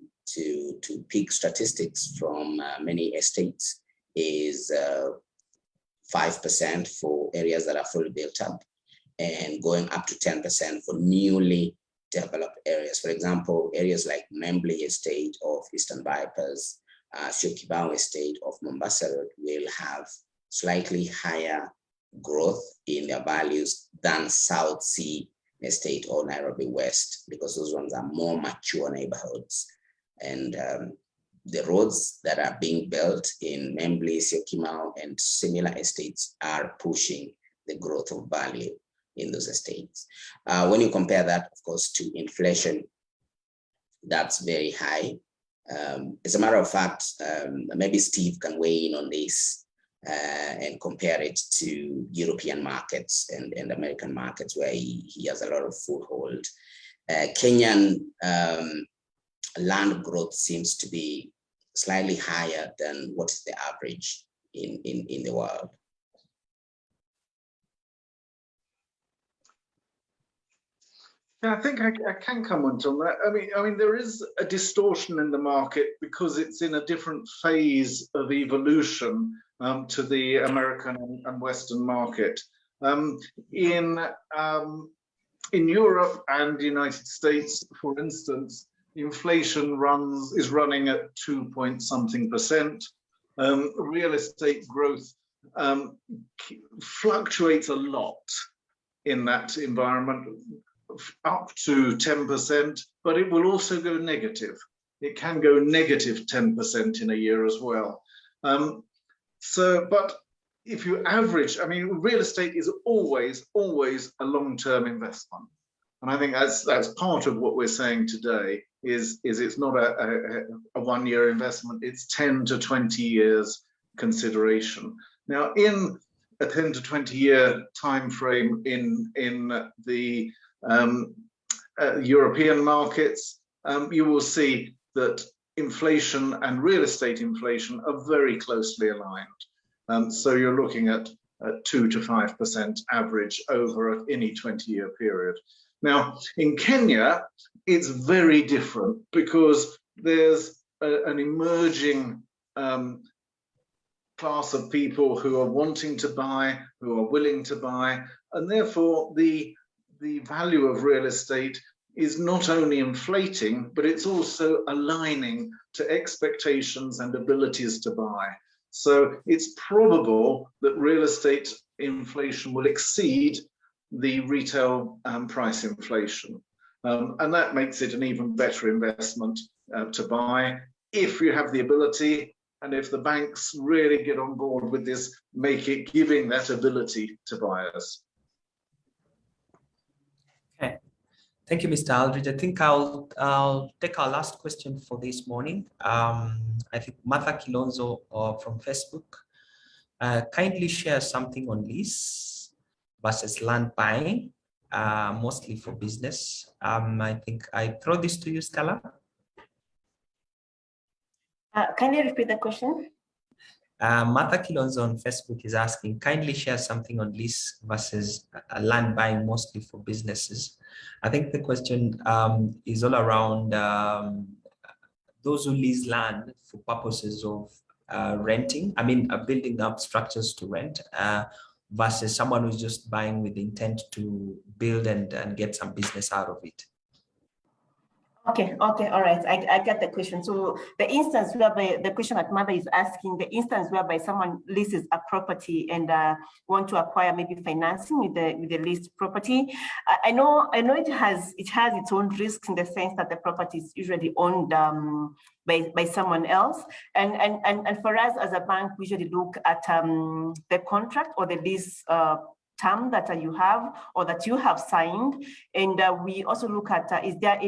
pick statistics from many estates is 5% for areas that are fully built up, and going up to 10% for newly developed areas. For example, areas like Membli Estate of Eastern Bypass, Syokimau Estate of Mombasa Road will have slightly higher growth in their values than South Sea Estate or Nairobi West, because those ones are more mature neighborhoods. And the roads that are being built in Membli, Syokimau, and similar estates are pushing the growth of value in those estates. When you compare that, of course, to inflation, that's very high. As a matter of fact, maybe Steve can weigh in on this and compare it to European markets and American markets where he has a lot of foothold. Kenyan land growth seems to be slightly higher than what is the average in the world. Yeah, I think I can comment on that. I mean, there is a distortion in the market because it's in a different phase of evolution to the American and Western market. In Europe and the United States, for instance, inflation is running at 2-point-something%. Real estate growth fluctuates a lot in that environment, up to 10%, but it will also go negative. It can go negative 10% in a year as well. But if you average, I mean, real estate is always a long-term investment. And I think that's part of what we're saying today is it's not a 1-year investment, it's 10 to 20 years consideration. Now, in a 10 to 20 year time frame in the European markets, you will see that inflation and real estate inflation are very closely aligned. So you're looking at 2 to 5% average over any 20-year period. Now, in Kenya, it's very different because there's an emerging class of people who are wanting to buy, who are willing to buy, and therefore the value of real estate is not only inflating, but it's also aligning to expectations and abilities to buy. So it's probable that real estate inflation will exceed the retail price inflation. And that makes it an even better investment to buy if you have the ability, and if the banks really get on board with this, giving that ability to buyers. Okay, thank you, Mr. Aldridge. I think I'll take our last question for this morning. I think Martha Kilonzo from Facebook. Kindly share something on lease versus land buying, mostly for business. I think I throw this to you, Stella. Can you repeat the question? Martha Kilonzo on Facebook is asking, kindly share something on lease versus land buying, mostly for businesses. I think the question is all around those who lease land for purposes of renting, building up structures to rent, versus someone who's just buying with the intent to build and get some business out of it. Okay, all right, I get the question. So the instance whereby the question that Mother is asking, the instance whereby someone leases a property and want to acquire maybe financing with the leased property. I know it has its own risks in the sense that the property is usually owned by someone else. And for us as a bank, we usually look at the contract or the lease term that you have or that you have signed, and we also look at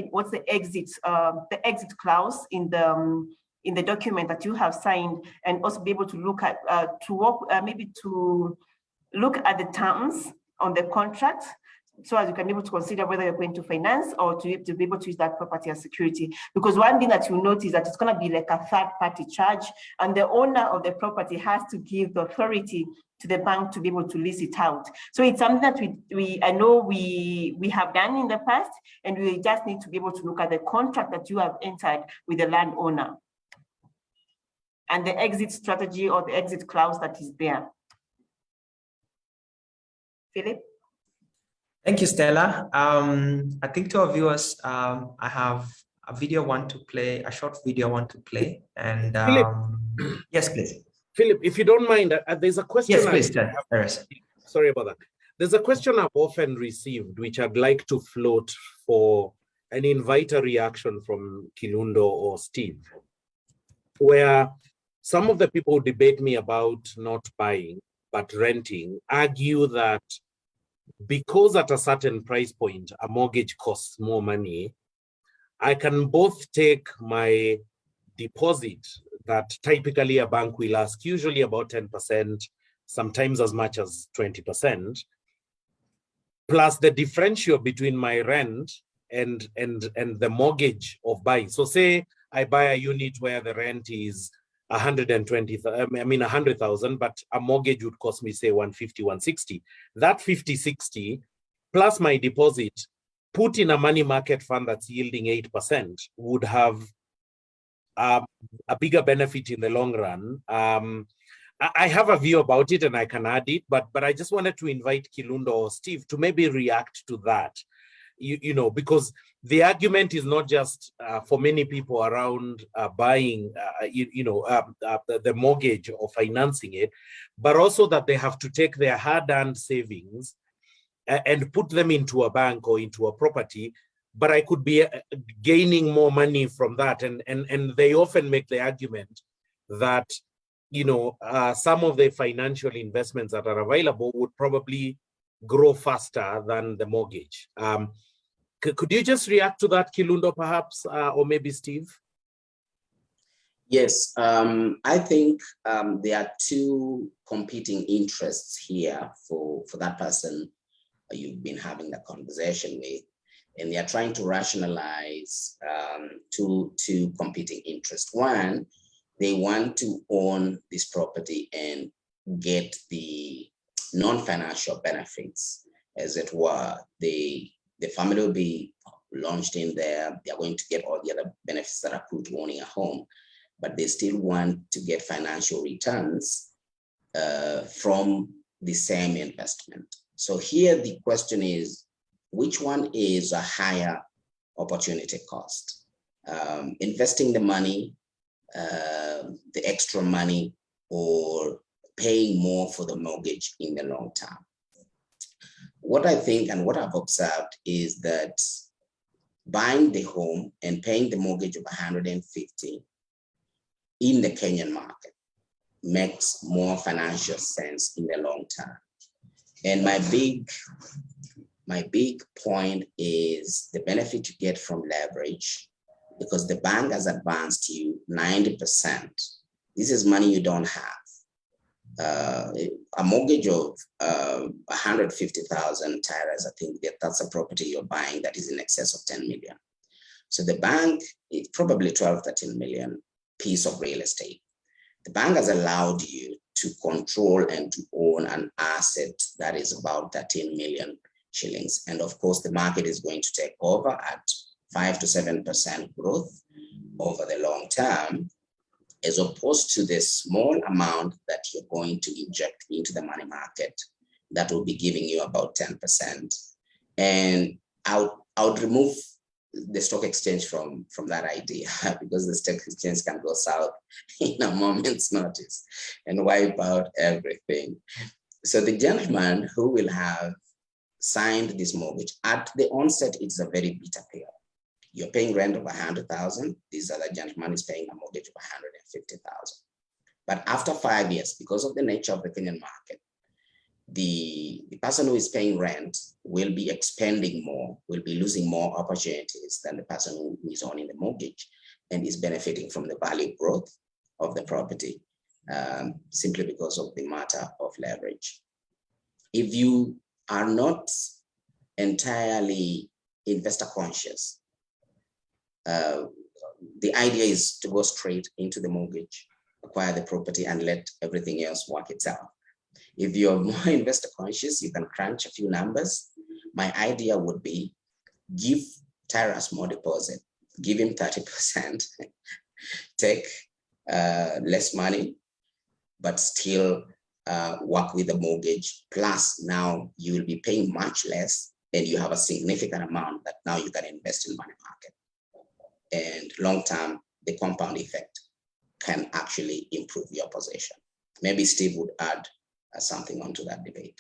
what's the exit clause in the document that you have signed, and also be able to look at to look at the terms on the contract, so as you can be able to consider whether you're going to finance or to be able to use that property as security. Because one thing that you'll notice that it's going to be like a third-party charge, and the owner of the property has to give the authority to the bank to be able to lease it out. So it's something that I know we have done in the past, and we just need to be able to look at the contract that you have entered with the landowner and the exit strategy or the exit clause that is there. Philip? Thank you, Stella. I think to our viewers, I have a video I want to play, a short video I want to play. And Philip. yes, please. Philip, if you don't mind, there's a question. Yes, please, Terence. Sorry about that. There's a question I've often received, which I'd like to float for and invite a reaction from Kilundo or Steve, where some of the people who debate me about not buying but renting argue that because at a certain price point, a mortgage costs more money, I can both take my deposit that typically a bank will ask, usually about 10%, sometimes as much as 20%, plus the differential between my rent and the mortgage of buying. So say I buy a unit where the rent is 100,000, but a mortgage would cost me say 150, 160. That 50, 60 plus my deposit put in a money market fund that's yielding 8% would have a bigger benefit in the long run. I have a view about it and I can add it, but I just wanted to invite Kilundo or Steve to maybe react to that. You know, because the argument is not just for many people around buying, the mortgage or financing it, but also that they have to take their hard-earned savings and put them into a bank or into a property. But I could be gaining more money from that, and they often make the argument that some of the financial investments that are available would probably grow faster than the mortgage. Could you just react to that, Kilundo, perhaps, or maybe Steve? Yes, I think there are two competing interests here for that person you've been having the conversation with, and they are trying to rationalize two competing interests. One, they want to own this property and get the non-financial benefits, as it were. The family will be launched in there. They are going to get all the other benefits that are put to owning a home, but they still want to get financial returns from the same investment. So here the question is, which one is a higher opportunity cost? Investing the money, the extra money, or paying more for the mortgage in the long term? What I think and what I've observed is that buying the home and paying the mortgage of 150 in the Kenyan market makes more financial sense in the long term. And my big point is the benefit you get from leverage, because the bank has advanced you 90%. This is money you don't have. A mortgage of 150,000 Tyrus, I think that's a property you're buying that is in excess of 10 million. So the bank is probably 12, 13 million piece of real estate. The bank has allowed you to control and to own an asset that is about 13 million shillings. And of course, the market is going to take over at 5 to 7% growth over the long term, as opposed to the small amount that you're going to inject into the money market that will be giving you about 10%. And I would remove the stock exchange from that idea, because the stock exchange can go south in a moment's notice and wipe out everything. So the gentleman who will have signed this mortgage, at the onset, it's a very bitter pill. You're paying rent of 100,000. This other gentleman is paying a mortgage of 150,000. But after 5 years, because of the nature of the Kenyan market, the person who is paying rent will be expending more, will be losing more opportunities than the person who is owning the mortgage and is benefiting from the value growth of the property, simply because of the matter of leverage. If you are not entirely investor conscious, the idea is to go straight into the mortgage, acquire the property, and let everything else work itself. If you're more investor conscious, you can crunch a few numbers. My idea would be give Tyrus more deposit, give him 30%, take less money, but still work with the mortgage, plus now you will be paying much less and you have a significant amount that now you can invest in money market. And long term, the compound effect can actually improve your position. Maybe Steve would add something onto that debate.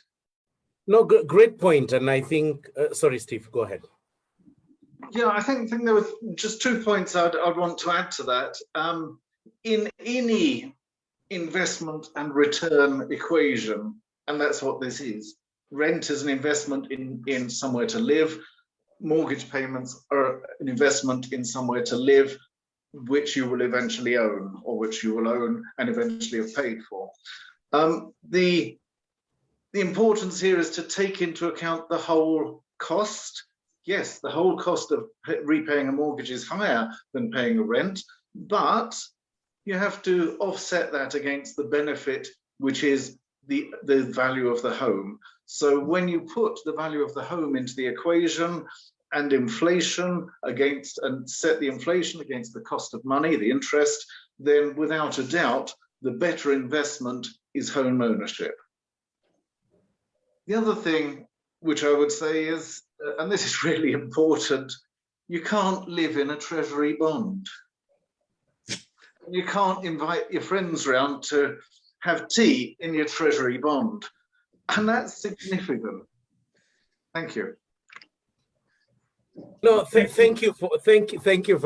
No, great point. And I think, sorry, Steve, go ahead. Yeah, I think there were just 2 points I'd want to add to that. In any investment and return equation, and that's what this is, rent is an investment in somewhere to live, mortgage payments are an investment in somewhere to live, which you will eventually own, or which you will own and eventually have paid for. The importance here is to take into account the whole cost. Yes, the whole cost of repaying a mortgage is higher than paying a rent, but you have to offset that against the benefit, which is the value of the home. So when you put the value of the home into the equation and inflation against, and set the inflation against the cost of money, the interest, then without a doubt, the better investment is home ownership. The other thing which I would say is, and this is really important, you can't live in a treasury bond. You can't invite your friends round to have tea in your treasury bond. And that's significant. Thank you. No, thank you for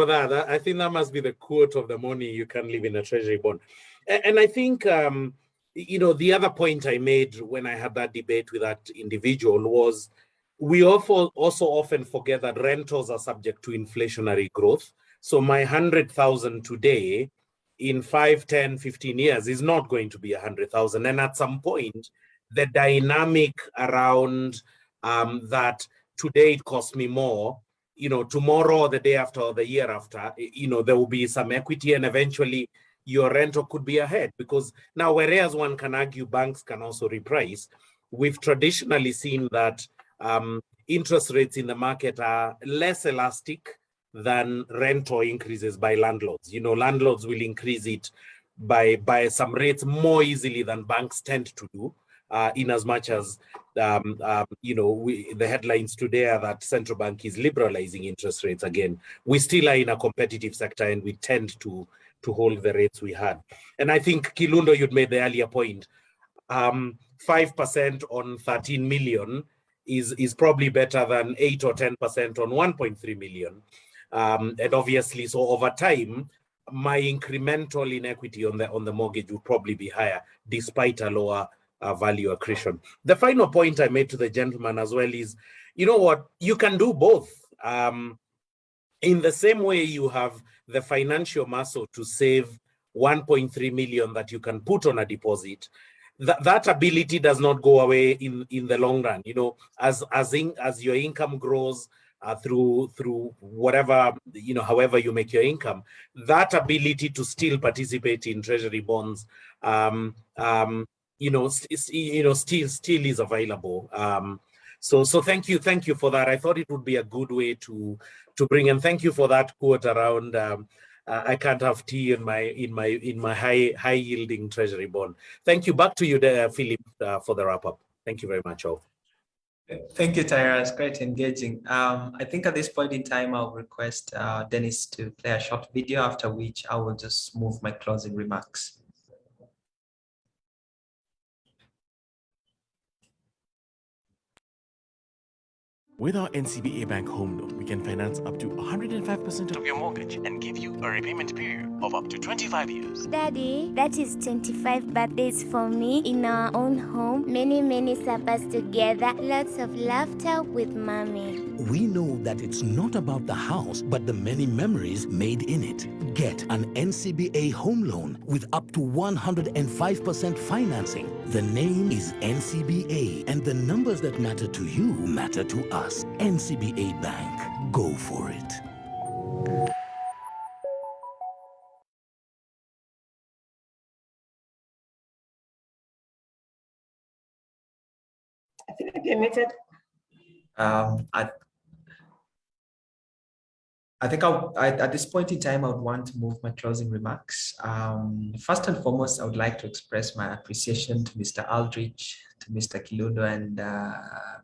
that. I think that must be the quote of the morning. You can live in a treasury bond, and I think the other point I made when I had that debate with that individual was we also often forget that rentals are subject to inflationary growth. So my 100,000 today, in 5, 10, 15 years is not going to be 100,000, and at some point, the dynamic around that. Today it costs me more, tomorrow or the day after or the year after, there will be some equity and eventually your rental could be ahead, because now, whereas one can argue banks can also reprice, we've traditionally seen that interest rates in the market are less elastic than rental increases by landlords. Landlords will increase it by some rates more easily than banks tend to do. In as much as, the headlines today are that central bank is liberalizing interest rates again. We still are in a competitive sector and we tend to hold the rates we had. And I think, Kilundo, you'd made the earlier point, 5% on 13 million is probably better than 8 or 10% on 1.3 million. And obviously, so over time, my incremental inequity on the mortgage would probably be higher, despite a lower value accretion. The final point I made to the gentleman as well is, you can do both. In the same way you have the financial muscle to save 1.3 million that you can put on a deposit, that ability does not go away in the long run. As your income grows through whatever, however you make your income, that ability to still participate in treasury bonds, still is available. So thank you for that. I thought it would be a good way to bring, and thank you for that quote around I can't have tea in my high yielding treasury bond. Thank you. Back to you there, Philip, for the wrap up. Thank you very much, all. Thank you, Tyra. It's quite engaging. I think at this point in time, I'll request Dennis to play a short video, after which I will just move my closing remarks. With our NCBA Bank Home Loan, we can finance up to 105% of your mortgage and give you a repayment period of up to 25 years. Daddy, that is 25 birthdays for me in our own home. Many suppers together. Lots of laughter with mommy. We know that it's not about the house, but the many memories made in it. Get an NCBA home loan with up to 105% financing. The name is NCBA, and the numbers that matter to you matter to us. NCBA Bank. Go for it. I think you're muted. I think at this point in time, I would want to move my closing remarks. First and foremost, I would like to express my appreciation to Mr. Aldrich, to Mr. Kilundo, and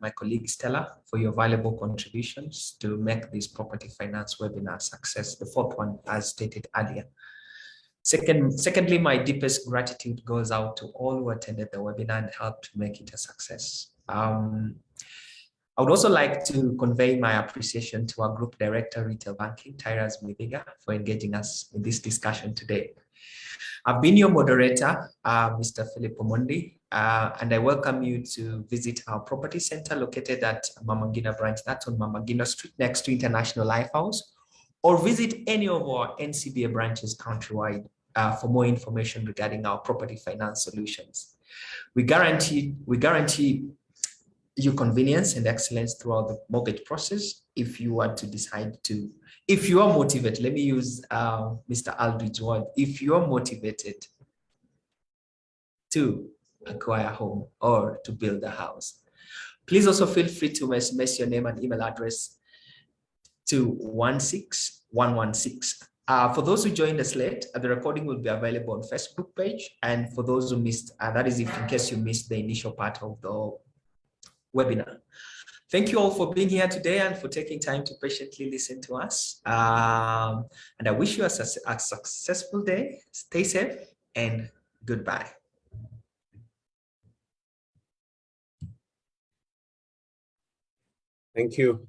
my colleague Stella for your valuable contributions to make this property finance webinar a success, the fourth one, as stated earlier. Secondly, my deepest gratitude goes out to all who attended the webinar and helped to make it a success. I would also like to convey my appreciation to our Group Director, Retail Banking, Tyrus Muiviga, for engaging us in this discussion today. I've been your moderator, Mr. Philip Omondi, and I welcome you to visit our property center located at Mama Ngina branch, that's on Mama Ngina Street next to International Lifehouse, or visit any of our NCBA branches countrywide for more information regarding our property finance solutions. We guarantee you convenience and excellence throughout the mortgage process. If you want to decide to, if you are motivated, let me use Mr. Aldridge's word, if you are motivated to acquire a home or to build a house, please also feel free to message your name and email address to 16116. For those who joined us late, the recording will be available on Facebook page. And for those who missed, that is if in case you missed the initial part of the webinar. Thank you all for being here today and for taking time to patiently listen to us. And I wish you a successful day. Stay safe and goodbye. Thank you.